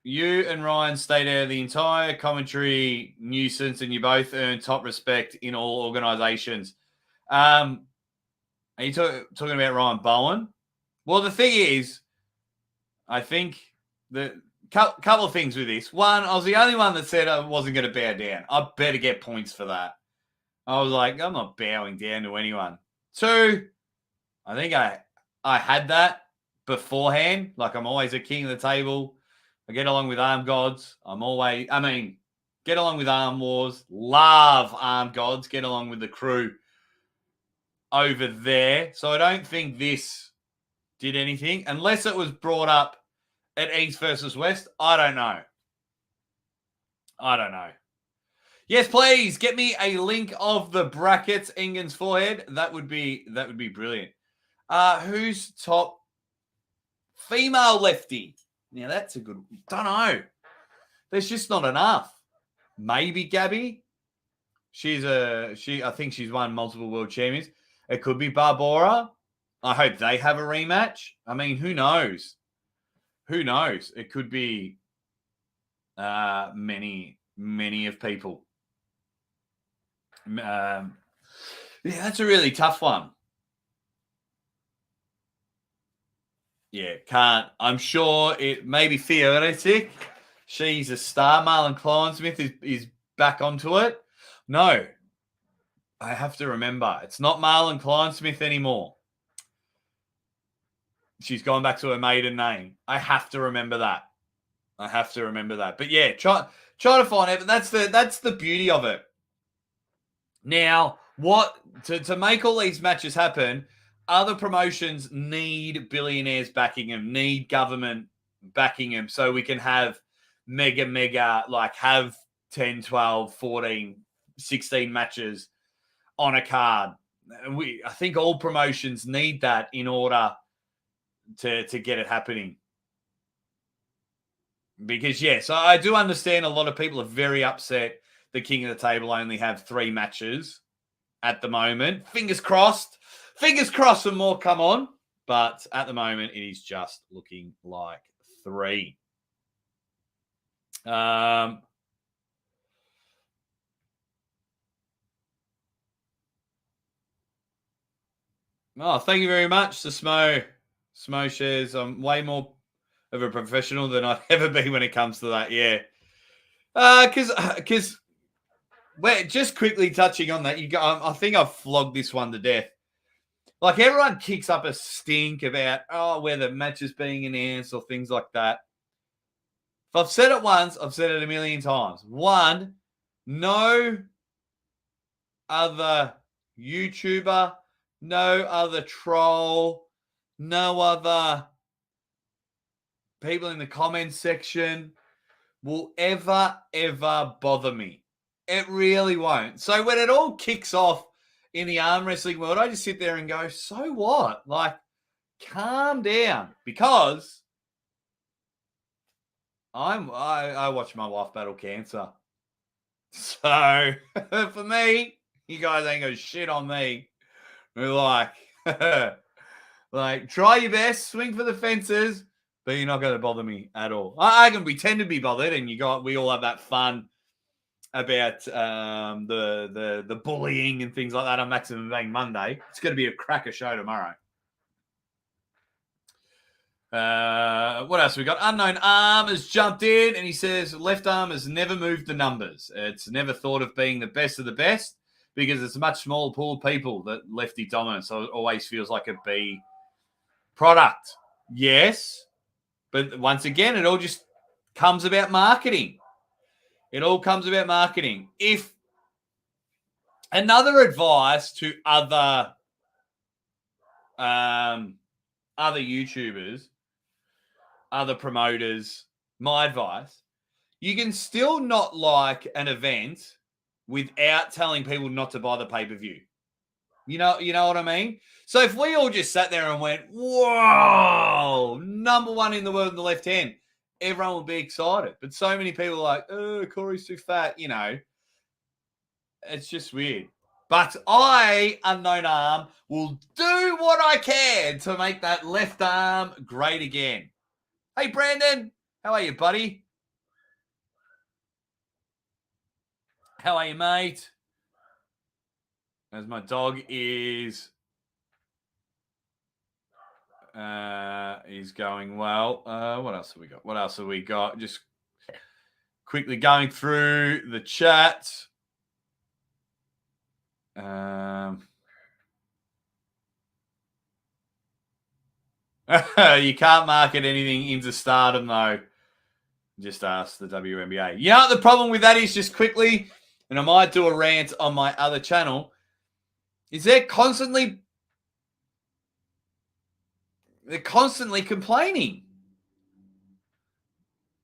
[SPEAKER 1] you and Ryan stayed out of the entire commentary nuisance, and you both earn top respect in all organizations. Are you talking about Ryan Bowen? Well, the thing is, I think the couple of things with this. One, I was the only one that said I wasn't going to bow down. I better get points for that. I was like, I'm not bowing down to anyone. Two, I think I had that beforehand. Like, I'm always a king of the table. I get along with Arm Gods. Get along with Armwars. Love Arm Gods. Get along with the crew over there. So I don't think this did anything. Unless it was brought up at East versus West. I don't know. Yes, please get me a link of the brackets. Engen's forehead. That would be brilliant. Who's top female lefty? Now that's a good. Don't know. There's just not enough. Maybe Gabby. I think she's won multiple world champions. It could be Barbara. I hope they have a rematch. I mean, who knows? It could be many of people. Yeah, that's a really tough one. Yeah, can't. I'm sure it may be theoretic. She's a star. Marlon Kleinsmith is back onto it. No, I have to remember. It's not Marlon Kleinsmith anymore. She's gone back to her maiden name. I have to remember that. But yeah, try to find it. But that's the beauty of it. Now, what to make all these matches happen, other promotions need billionaires backing them, need government backing them, so we can have mega, like have 10, 12, 14, 16 matches on a card. I think all promotions need that in order to get it happening. Because, yes, I do understand a lot of people are very upset the King of the Table only have 3 matches at the moment. Fingers crossed some more come on. But at the moment, it is just looking like 3. Oh, thank you very much to Smo. Smo shares. I'm way more of a professional than I've ever been when it comes to that. Yeah. Because we're just quickly touching on that. I think I've flogged this one to death. Like, everyone kicks up a stink about, where the match is being announced or things like that. If I've said it once, I've said it a million times. One, no other YouTuber, no other troll, no other people in the comments section will ever bother me. It really won't. So when it all kicks off in the arm wrestling world, I just sit there and go, so what? Like, calm down. Because I watch my wife battle cancer. So for me, you guys ain't gonna shit on me. We're like, like try your best, swing for the fences, but you're not gonna bother me at all. I can pretend to be bothered, and we all have that fun about the bullying and things like that on Maximum Bang Monday. It's gonna be a cracker show tomorrow. What else we got? Unknown Arm has jumped in and he says left arm has never moved the numbers. It's never thought of being the best of the best because it's a much smaller pool of people that lefty dominant. So it always feels like a B product. Yes. But once again, it all just comes about marketing. It all comes about marketing. If another advice to other YouTubers, other promoters, my advice, you can still not like an event without telling people not to buy the pay-per-view. You know what I mean? So if we all just sat there and went, whoa, number one in the world in the left hand, everyone would be excited. But so many people are like, oh, Corey's too fat, you know. It's just weird. But I, Unknown Arm, will do what I can to make that left arm great again. Hey, Brandon. How are you, buddy? How are you, mate? As my dog is going well. What else have we got? Just quickly going through the chat. You can't market anything into stardom, though. Just ask the WNBA. You know what the problem with that is, just quickly, and I might do a rant on my other channel, is they're constantly complaining.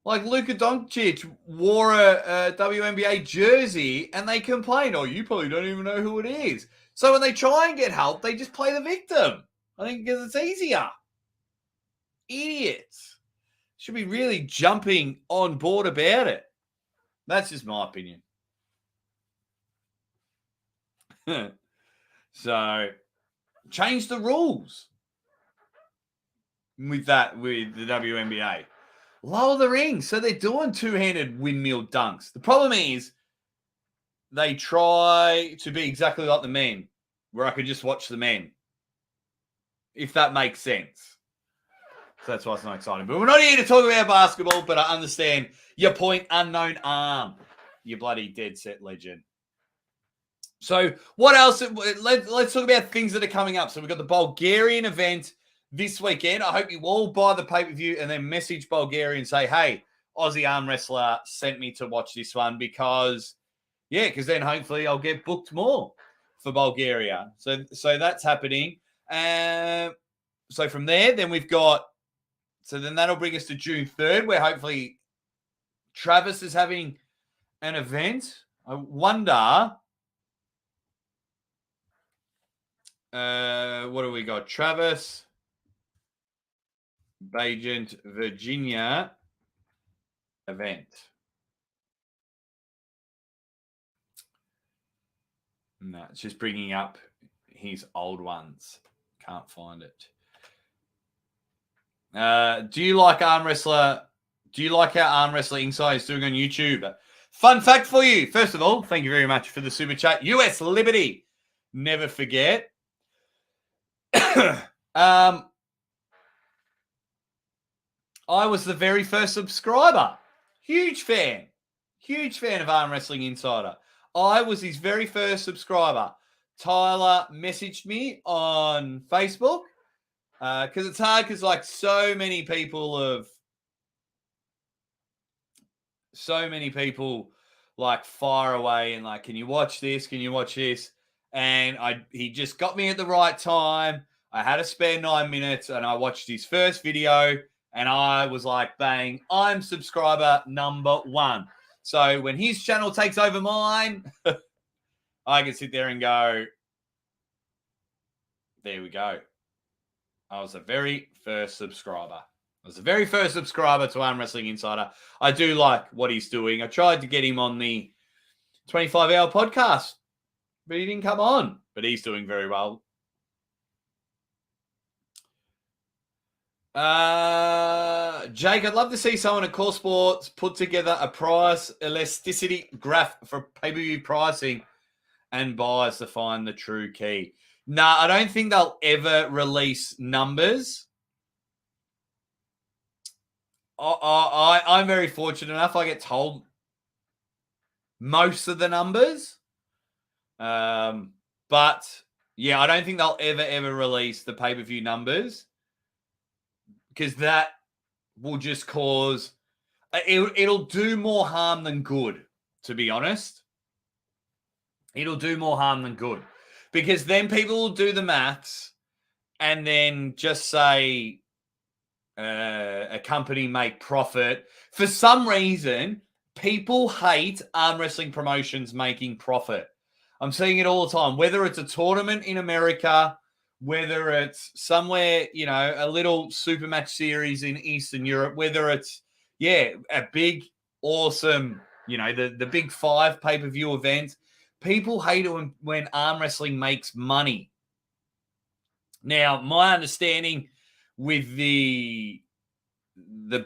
[SPEAKER 1] Like Luka Doncic wore a WNBA jersey and they complain, oh, you probably don't even know who it is. So when they try and get help, they just play the victim. I think because it's easier. Idiots. Should be really jumping on board about it. That's just my opinion. So change the rules with the WNBA. Lower the ring. So they're doing two-handed windmill dunks. The problem is they try to be exactly like the men, where I could just watch the men, if that makes sense. So that's why it's not exciting. But we're not here to talk about basketball, but I understand your point, Unknown Arm. You bloody dead set legend. So what else? Let's talk about things that are coming up. So we've got the Bulgarian event this weekend. I hope you all buy the pay-per-view and then message Bulgaria and say, hey, Aussie arm wrestler sent me to watch this one because then hopefully I'll get booked more for Bulgaria. So that's happening. So from there, then we've got, so then that'll bring us to June 3rd, where hopefully Travis is having an event. I wonder, what do we got? Travis, Bajent, Virginia event. No, it's just bringing up his old ones. Can't find it. Do you like arm wrestler? Do you like how Arm Wrestler Insight is doing on YouTube? Fun fact for you. First of all, thank you very much for the super chat. US Liberty. Never forget. I was the very first subscriber. Huge fan of Arm Wrestling Insider. I was his very first subscriber. Tyler messaged me on Facebook because it's hard because like so many people like fire away and like, can you watch this? Can you watch this? And he just got me at the right time. I had a spare 9 minutes and I watched his first video and I was like, bang, I'm subscriber number 1. So when his channel takes over mine, I can sit there and go, there we go. I was the very first subscriber. was the very first subscriber to Arm Wrestling Insider. I do like what he's doing. I tried to get him on the 25-hour podcast, but he didn't come on. But he's doing very well. Jake, I'd love to see someone at Core Sports put together a price elasticity graph for pay-per-view pricing and buyers to find the true key. No, I don't think they'll ever release numbers. I'm very fortunate enough. I get told most of the numbers. But, yeah, I don't think they'll ever release the pay-per-view numbers because that will just cause... It'll do more harm than good, to be honest. It'll do more harm than good because then people will do the maths and then just say a company make profit. For some reason, people hate arm wrestling promotions making profit. I'm seeing it all the time, whether it's a tournament in America, whether it's somewhere, a little Supermatch series in Eastern Europe, whether it's, a big, awesome, the big 5 pay-per-view event. People hate it when arm wrestling makes money. Now, my understanding with the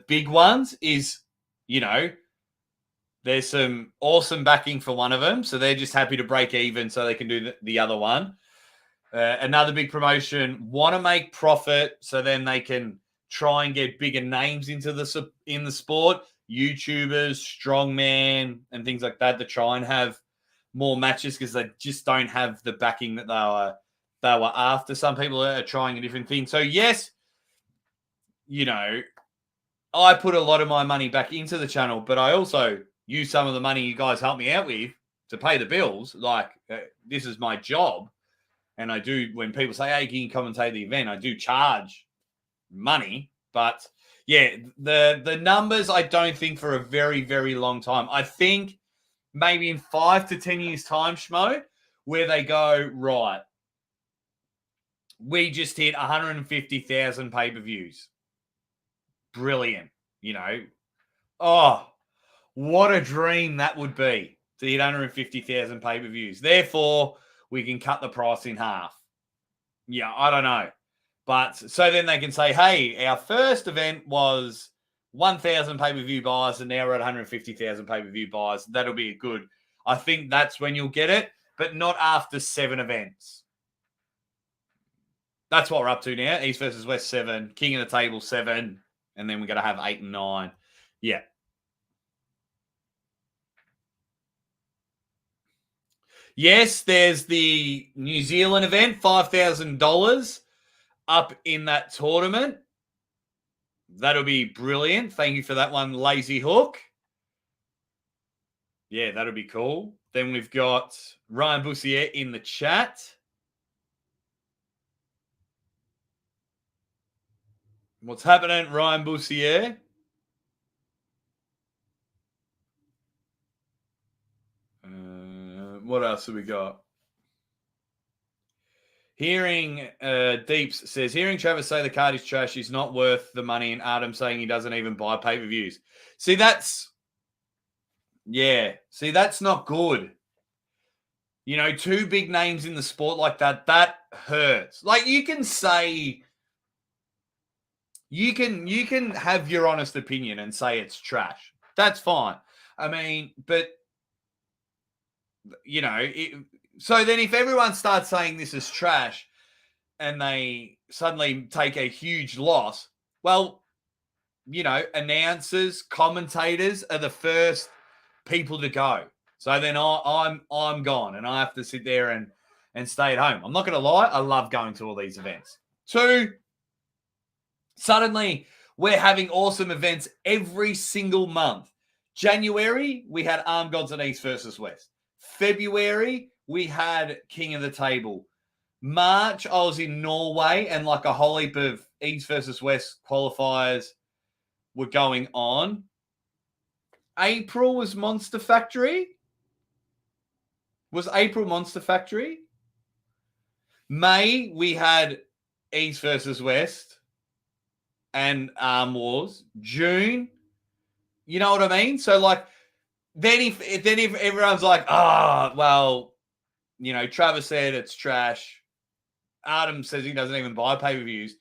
[SPEAKER 1] big ones is, there's some awesome backing for one of them, so they're just happy to break even so they can do the other one. Another big promotion want to make profit, so then they can try and get bigger names in the sport, YouTubers, strongman, and things like that, to try and have more matches because they just don't have the backing that they were after. Some people are trying a different thing. So yes, I put a lot of my money back into the channel, but I also use some of the money you guys help me out with to pay the bills. Like, this is my job. And I do, when people say, hey, can you commentate the event? I do charge money. But, yeah, the numbers, I don't think for a very, very long time. I think maybe in 5 to 10 years' time, Schmo, where they go, right, we just hit 150,000 pay-per-views. Brilliant. Oh, what a dream that would be to hit 150,000 pay-per-views. Therefore, we can cut the price in half. Yeah, I don't know. But so then they can say, hey, our first event was 1,000 pay-per-view buyers and now we're at 150,000 pay-per-view buyers. That'll be good. I think that's when you'll get it, but not after 7 events. That's what we're up to now. East versus West 7, King of the Table 7, and then we're going to have 8 and 9. Yeah. Yes, there's the New Zealand event, $5,000 up in that tournament. That'll be brilliant. Thank you for that one, Lazy Hook. Yeah, that'll be cool. Then we've got Ryan Bussier in the chat. What's happening, Ryan Bussier? What else have we got? Hearing Deeps says, hearing Travis say the card is trash is not worth the money, and Adam saying he doesn't even buy pay-per-views. See, that's not good. 2 big names in the sport like that hurts. Like, you can say, you can have your honest opinion and say it's trash. That's fine. I mean, but, so then if everyone starts saying this is trash and they suddenly take a huge loss, well, announcers, commentators are the first people to go. So then I'm gone and I have to sit there and stay at home. I'm not going to lie. I love going to all these events. 2, suddenly we're having awesome events every single month. January, we had Arm Gods and East versus West. February, we had King of the Table. March, I was in Norway and like a whole heap of East versus West qualifiers were going on. April was Monster Factory. Was April Monster Factory? May, we had East versus West. and Armwars, June. You know what I mean? So like, then if everyone's like, well, you know, Travis said it's trash. Artem says he doesn't even buy pay-per-views.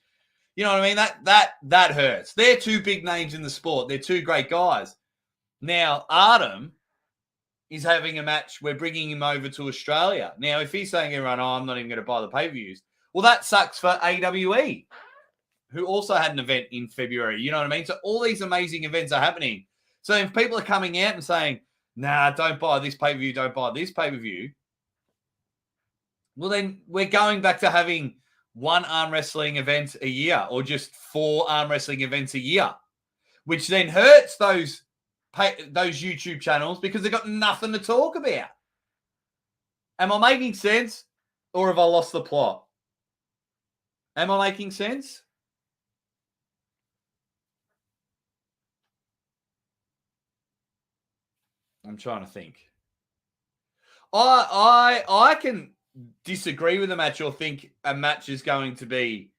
[SPEAKER 1] You know what I mean? That hurts. They're two big names in the sport. They're two great guys. Now, Artem is having a match. We're bringing him over to Australia. Now, if he's saying everyone, I'm not even going to buy the pay-per-views, well, that sucks for AWE, who also had an event in February. You know what I mean? So all these amazing events are happening. So if people are coming out and saying, nah, don't buy this pay-per-view, don't buy this pay-per-view, well, then we're going back to having one arm wrestling event a year or just 4 arm wrestling events a year, which then hurts those YouTube channels because they've got nothing to talk about. Am I making sense or have I lost the plot? Am I making sense? I'm trying to think. I can disagree with a match or think a match is going to be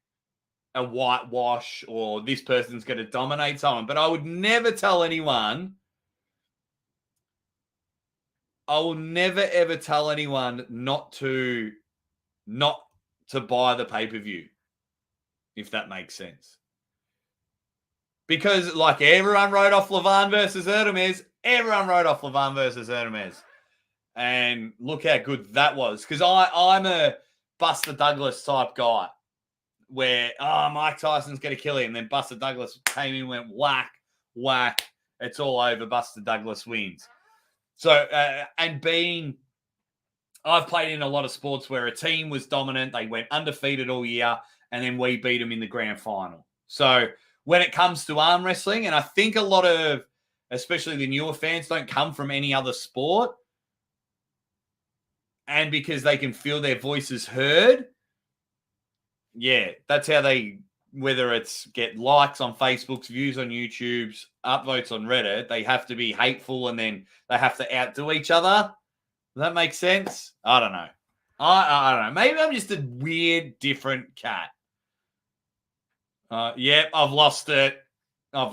[SPEAKER 1] a whitewash or this person's going to dominate someone, but I would never tell anyone. I will never ever tell anyone not to buy the pay-per-view, if that makes sense. Because like everyone wrote off Levan versus Erdemes, everyone wrote off Levan versus Erdemes. And look how good that was. Because I'm a Buster Douglas type guy where, Mike Tyson's going to kill him. Then Buster Douglas came in and went whack, whack. It's all over. Buster Douglas wins. So, I've played in a lot of sports where a team was dominant. They went undefeated all year, and then we beat them in the grand final. So when it comes to arm wrestling, and I think a lot of, especially the newer fans, don't come from any other sport, and because they can feel their voices heard, yeah, that's how they, whether it's get likes on Facebook's, views on YouTube's, upvotes on Reddit, they have to be hateful and then they have to outdo each other. Does that make sense? I don't know. I don't know. Maybe I'm just a weird, different cat. Yep, I've lost it. I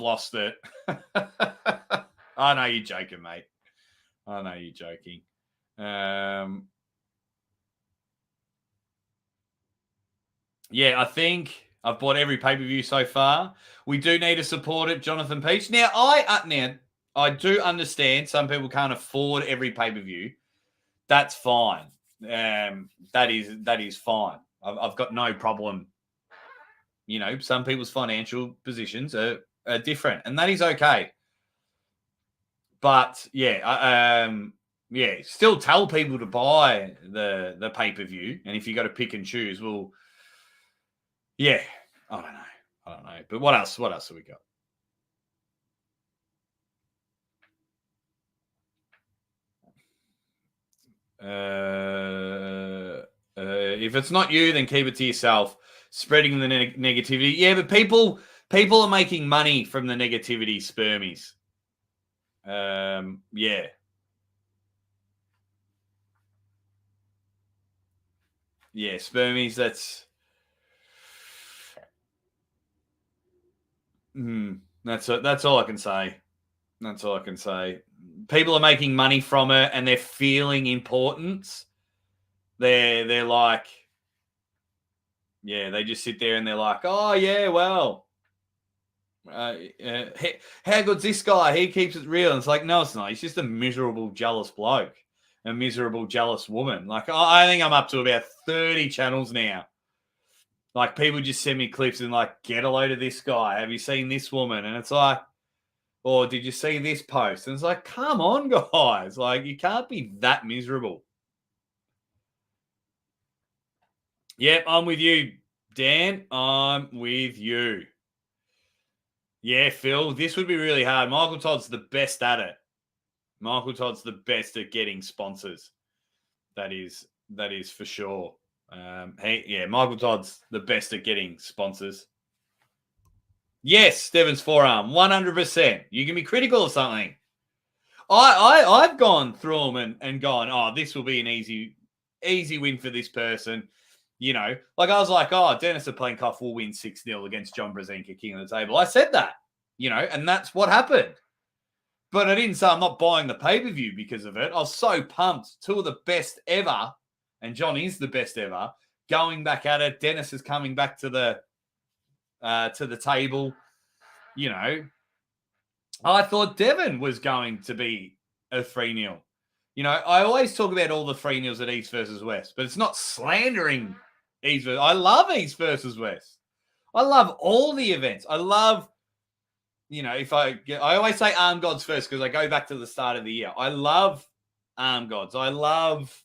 [SPEAKER 1] know you're joking, mate. I know you're joking. Yeah, I think I've bought every pay-per-view so far. We do need to support it, Jonathan Peach. Now, I do understand some people can't afford every pay-per-view. That's fine. That is fine. I've got no problem. You know, some people's financial positions are different, and that is okay. But yeah, still tell people to buy the pay-per-view, and if you got to pick and choose, well, yeah, I don't know. But what else have we got? If it's not you, then keep it to yourself. Spreading the negativity. Yeah, but people are making money from the negativity, spermies. Yeah. Yeah, spermies, that's all I can say. That's all I can say. People are making money from it and they're feeling importance. They're like, yeah, they just sit there and they're like, oh, yeah, well, how good's this guy? He keeps it real. And it's like, no, it's not. He's just a miserable, jealous bloke, a miserable, jealous woman. Like, I think I'm up to about 30 channels now. Like, people just send me clips and like, get a load of this guy. Have you seen this woman? And it's like, or did you see this post? And it's like, come on, guys. Like, you can't be that miserable. Yep, I'm with you, Dan. I'm with you. Yeah, Phil, this would be really hard. Michael Todd's the best at it. Michael Todd's the best at getting sponsors. That is for sure. Michael Todd's the best at getting sponsors. Yes, Devon's forearm, 100%. You can be critical of something. I've gone through them and gone, oh, this will be an easy win for this person. Like I was like, oh, Dennis Plenkoff will win 6-0 against John Brzezinski, king of the table. I said that, and that's what happened. But I didn't say I'm not buying the pay-per-view because of it. I was so pumped. Two of the best ever, and John is the best ever, going back at it. Dennis is coming back to the table. I thought Devon was going to be a 3-0. I always talk about all the 3-0s at East versus West, but it's not slandering East. I love East versus West. I love all the events. I love, I always say Arm Gods first because I go back to the start of the year. I love Arm Gods. I love,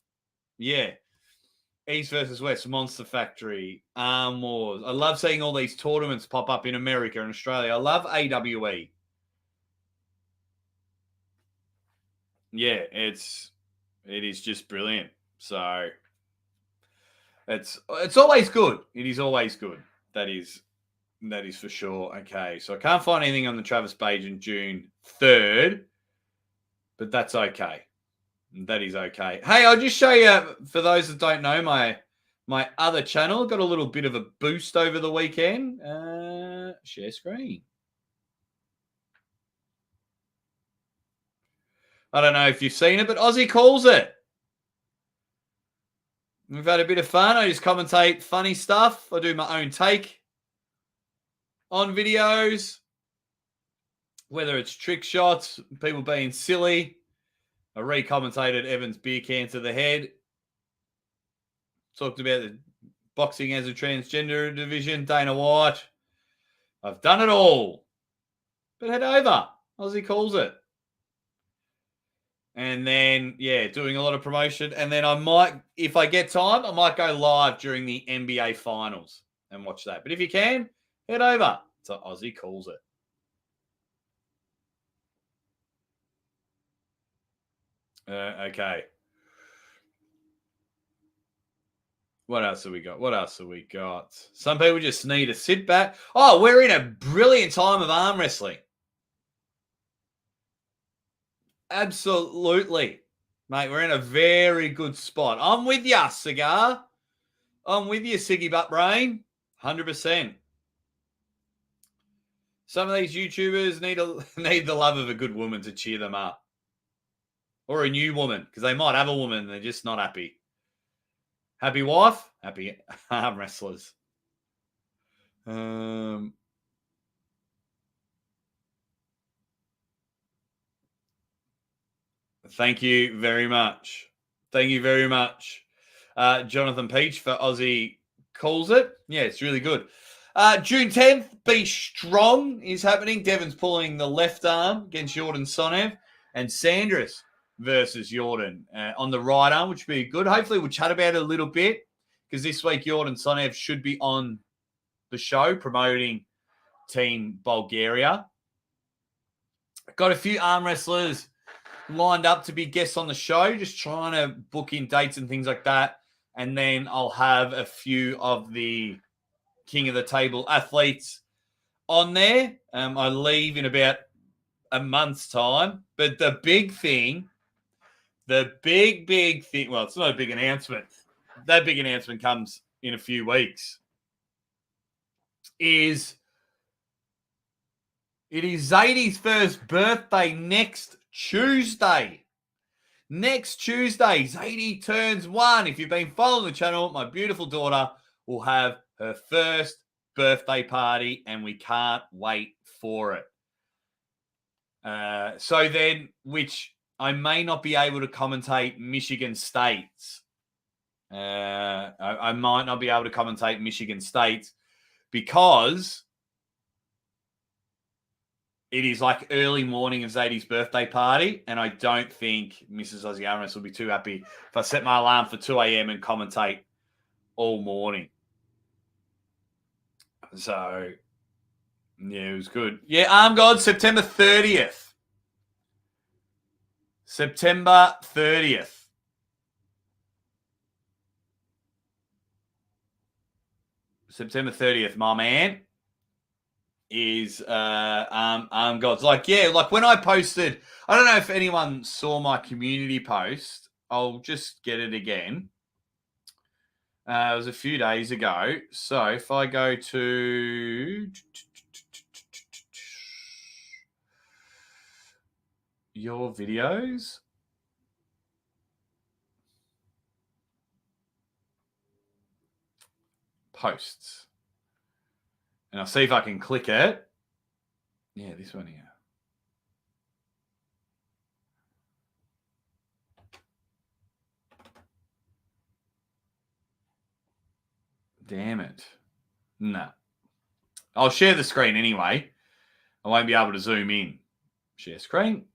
[SPEAKER 1] East versus West, Monster Factory, Armwars. I love seeing all these tournaments pop up in America and Australia. I love AWE. Yeah, it is just brilliant. So it's always good. It is always good. That is for sure. Okay, so I can't find anything on the Travis Bajan June 3rd, but that's okay. That is okay. Hey, I'll just show you, for those that don't know, my other channel got a little bit of a boost over the weekend. Share screen. I don't know if you've seen it, but Aussie calls it. We've had a bit of fun. I just commentate funny stuff. I do my own take on videos, whether it's trick shots, people being silly. I re-commentated Evan's beer can to the head. Talked about the boxing as a transgender division, Dana White. I've done it all. But head over. Aussie calls it. And then, doing a lot of promotion. And then I might, if I get time, I might go live during the NBA Finals and watch that. But if you can, head over to Aussie Calls It. Okay. What else have we got? Some people just need to sit back. Oh, we're in a brilliant time of arm wrestling. Absolutely. Mate, we're in a very good spot. I'm with you, Cigar. I'm with you, Siggy Butt Brain. 100%. Some of these YouTubers need the love of a good woman to cheer them up. Or a new woman, because they might have a woman and they're just not happy. Happy wife, happy arm wrestlers. Thank you very much. Jonathan Peach for Aussie Calls It. Yeah, it's really good. June 10th, Be Strong is happening. Devon's pulling the left arm against Jordan Sonev. And Sandras versus Jordan on the right arm, which would be good. Hopefully we'll chat about it a little bit because this week Jordan Sonev should be on the show promoting Team Bulgaria. Got a few arm wrestlers lined up to be guests on the show, just trying to book in dates and things like that. And then I'll have a few of the King of the Table athletes on there. I leave in about a month's time. But the big thing, well, it's not a big announcement. That big announcement comes in a few weeks. It is Zadie's first birthday next Tuesday. Zadie turns 1. If you've been following the channel, my beautiful daughter will have her first birthday party, and we can't wait for it. So then, which I may not be able to commentate Michigan State's. I might not be able to commentate Michigan State because it is like early morning of Zadie's birthday party, and I don't think Mrs. Aussie Armwrestling will be too happy if I set my alarm for 2 a.m. and commentate all morning. So, yeah, it was good. Yeah, Arm God, September 30th. September 30th, my man, is Arm Gods. Like when I posted, I don't know if anyone saw my community post. I'll just get it again. It was a few days ago. So if I go to your videos, posts, and I'll see if I can click it. Yeah, this one here. Damn it. No. I'll share the screen anyway. I won't be able to zoom in. Share screen.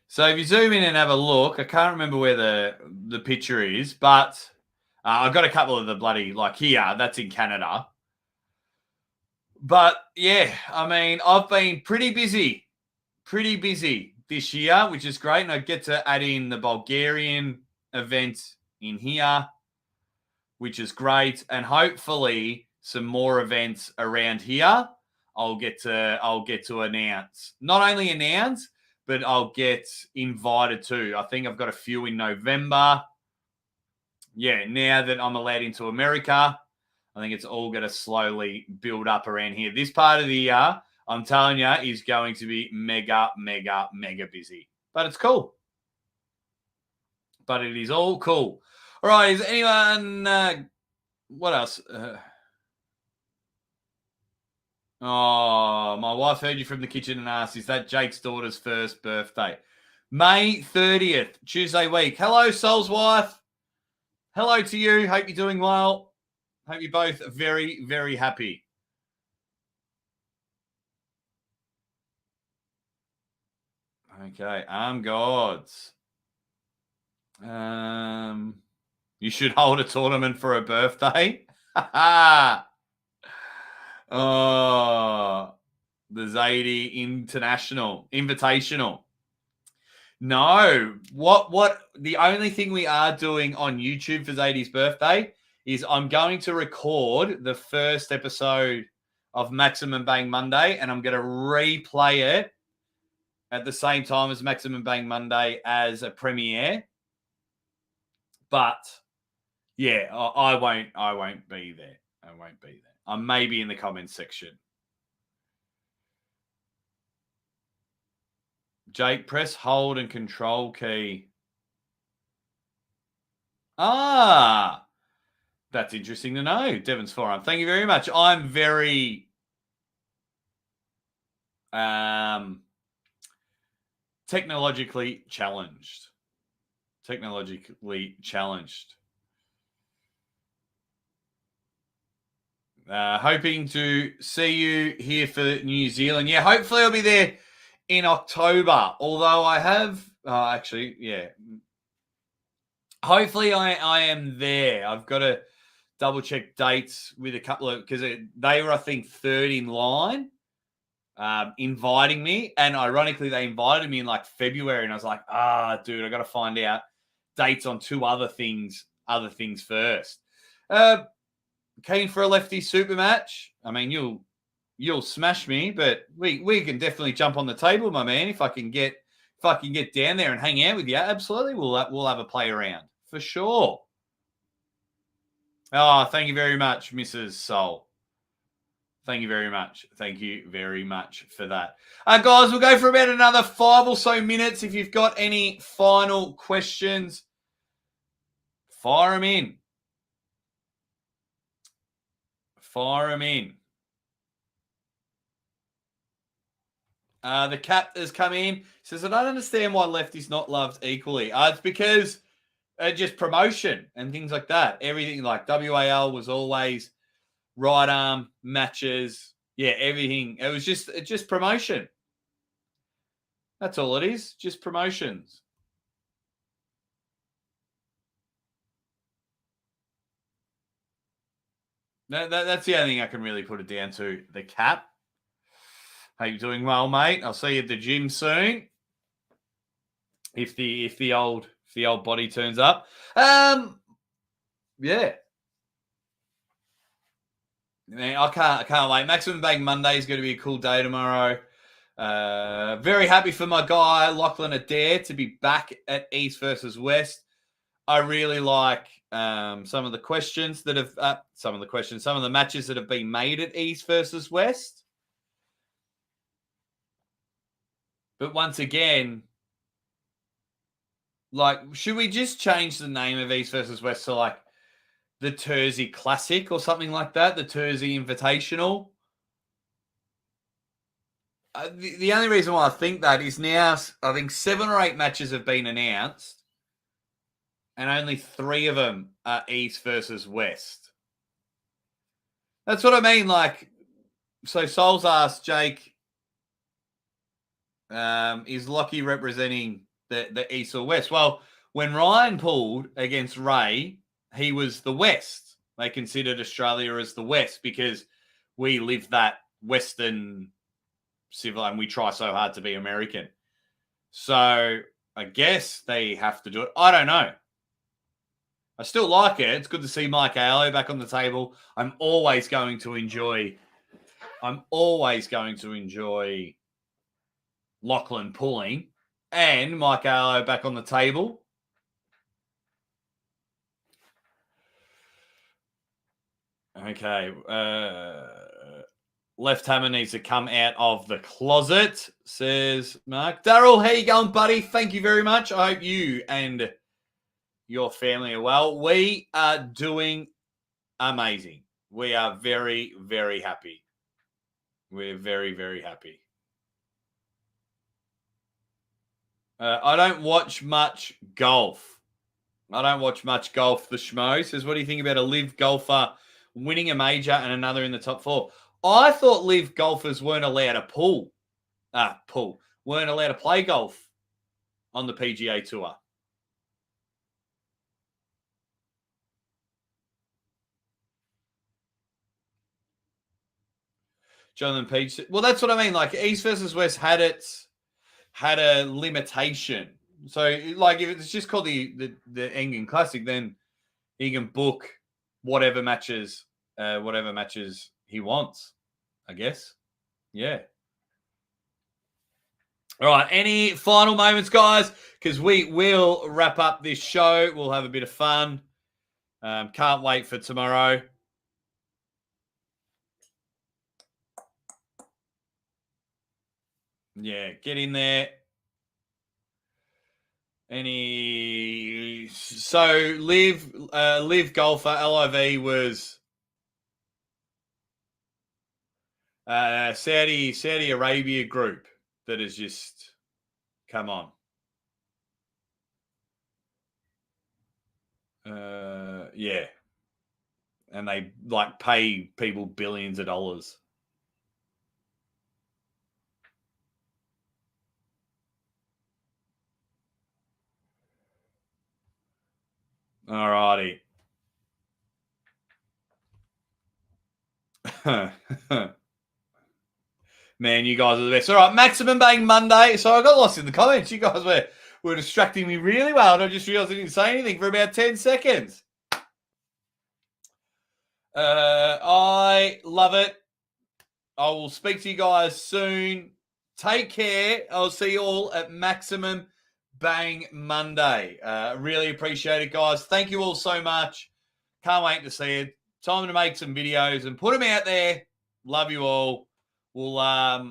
[SPEAKER 1] So if you zoom in and have a look, I can't remember where the picture is, but I've got a couple of the bloody, like here, that's in Canada. But yeah, I mean, I've been pretty busy this year, which is great. And I get to add in the Bulgarian event in here, which is great. And hopefully some more events around here I'll get to announce. Not only announce, but I'll get invited to. I think I've got a few in November. Yeah, now that I'm allowed into America, I think it's all going to slowly build up around here. This part of the year, I'm telling you, is going to be mega, mega, mega busy. But it's cool. But it is all cool. All right, is anyone... what else? Oh, my wife heard you from the kitchen and asked, is that Jake's daughter's first birthday? May 30th, Tuesday week. Hello, Sol's wife. Hello to you. Hope you're doing well. Hope you're both very, very happy. Okay, Arm Gods. You should hold a tournament for a birthday. Oh, the Zadie Invitational. No, what the only thing we are doing on YouTube for Zadie's birthday is I'm going to record the first episode of Maximum Bang Monday, and I'm going to replay it at the same time as Maximum Bang Monday as a premiere. But yeah, I won't be there. I won't be there. I may be in the comments section. Jake, press hold and control key. Ah, that's interesting to know. Devon's forearm. Thank you very much. I'm very technologically challenged. Hoping to see you here for New Zealand. Yeah, hopefully I'll be there in October. Although I have, actually, yeah. Hopefully I am there. I've got to double check dates with a couple of, because they were, I think, third in line inviting me. And ironically, they invited me in like February. And I was like, dude, I got to find out dates on two other things first. Keen for a lefty super match. I mean, you'll smash me, but we can definitely jump on the table, my man. If I can get down there and hang out with you, absolutely, we'll have a play around for sure. Oh, thank you very much, Mrs. Soul. Thank you very much. Thank you very much for that. Guys, we'll go for about another 5 or so minutes. If you've got any final questions, fire them in. The cat has come in. Says, I don't understand why lefty's not loved equally. It's because just promotion and things like that. Everything like WAL was always right arm matches. Yeah, everything. It's just promotion. That's all it is. Just promotions. That's the only thing I can really put it down to. The cap. How you doing well, mate? I'll see you at the gym soon. If the old body turns up. Yeah. Man, I can't wait. Maximum Bang Monday is going to be a cool day tomorrow. Very happy for my guy Lachlan Adair to be back at East versus West. I really like some of the questions that have some of the matches that have been made at East versus West. But once again, like, should we just change the name of East versus West to like the Terzi Classic or something like that? The Terzi Invitational. The only reason why I think that is now I think 7 or 8 matches have been announced, and only 3 of them are East versus West. That's what I mean. Like, so Souls asked Jake, is Lockie representing the East or West? Well, when Ryan pulled against Ray, he was the West. They considered Australia as the West because we live that Western civil and we try so hard to be American. So I guess they have to do it. I don't know. I still like it. It's good to see Mike Aiello back on the table. I'm always going to enjoy Lachlan pulling and Mike Aiello back on the table. Okay. Left hammer needs to come out of the closet, says Mark. Daryl, how you going, buddy? Thank you very much. I hope you and your family are well. We are doing amazing. We are very, very happy. We're very, very happy. I don't watch much golf. The Schmo says, what do you think about a live golfer winning a major and another in the top 4? I thought live golfers weren't allowed to weren't allowed to play golf on the PGA Tour. Jonathan Peach. Well, that's what I mean. Like, East versus West had a limitation. So, like, if it's just called the Engen Classic, then he can book whatever matches he wants, I guess. Yeah. All right. Any final moments, guys? Because we will wrap up this show. We'll have a bit of fun. Can't wait for tomorrow. Yeah, get in there. Live golfer LIV was Saudi Arabia group that has just come on. Yeah, and they like pay people billions of dollars. All righty. Man, you guys are the best. All right, Maximum Bang Monday. So I got lost in the comments. You guys were distracting me really well, and I just realized I didn't say anything for about 10 seconds. I love it. I will speak to you guys soon. Take care. I'll see you all at Maximum Bang Monday. Really appreciate it, guys. Thank you all so much. Can't wait to see it. Time to make some videos and put them out there. Love you all. We'll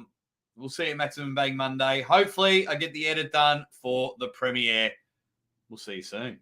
[SPEAKER 1] see you at Maximum Bang Monday. Hopefully, I get the edit done for the premiere. We'll see you soon.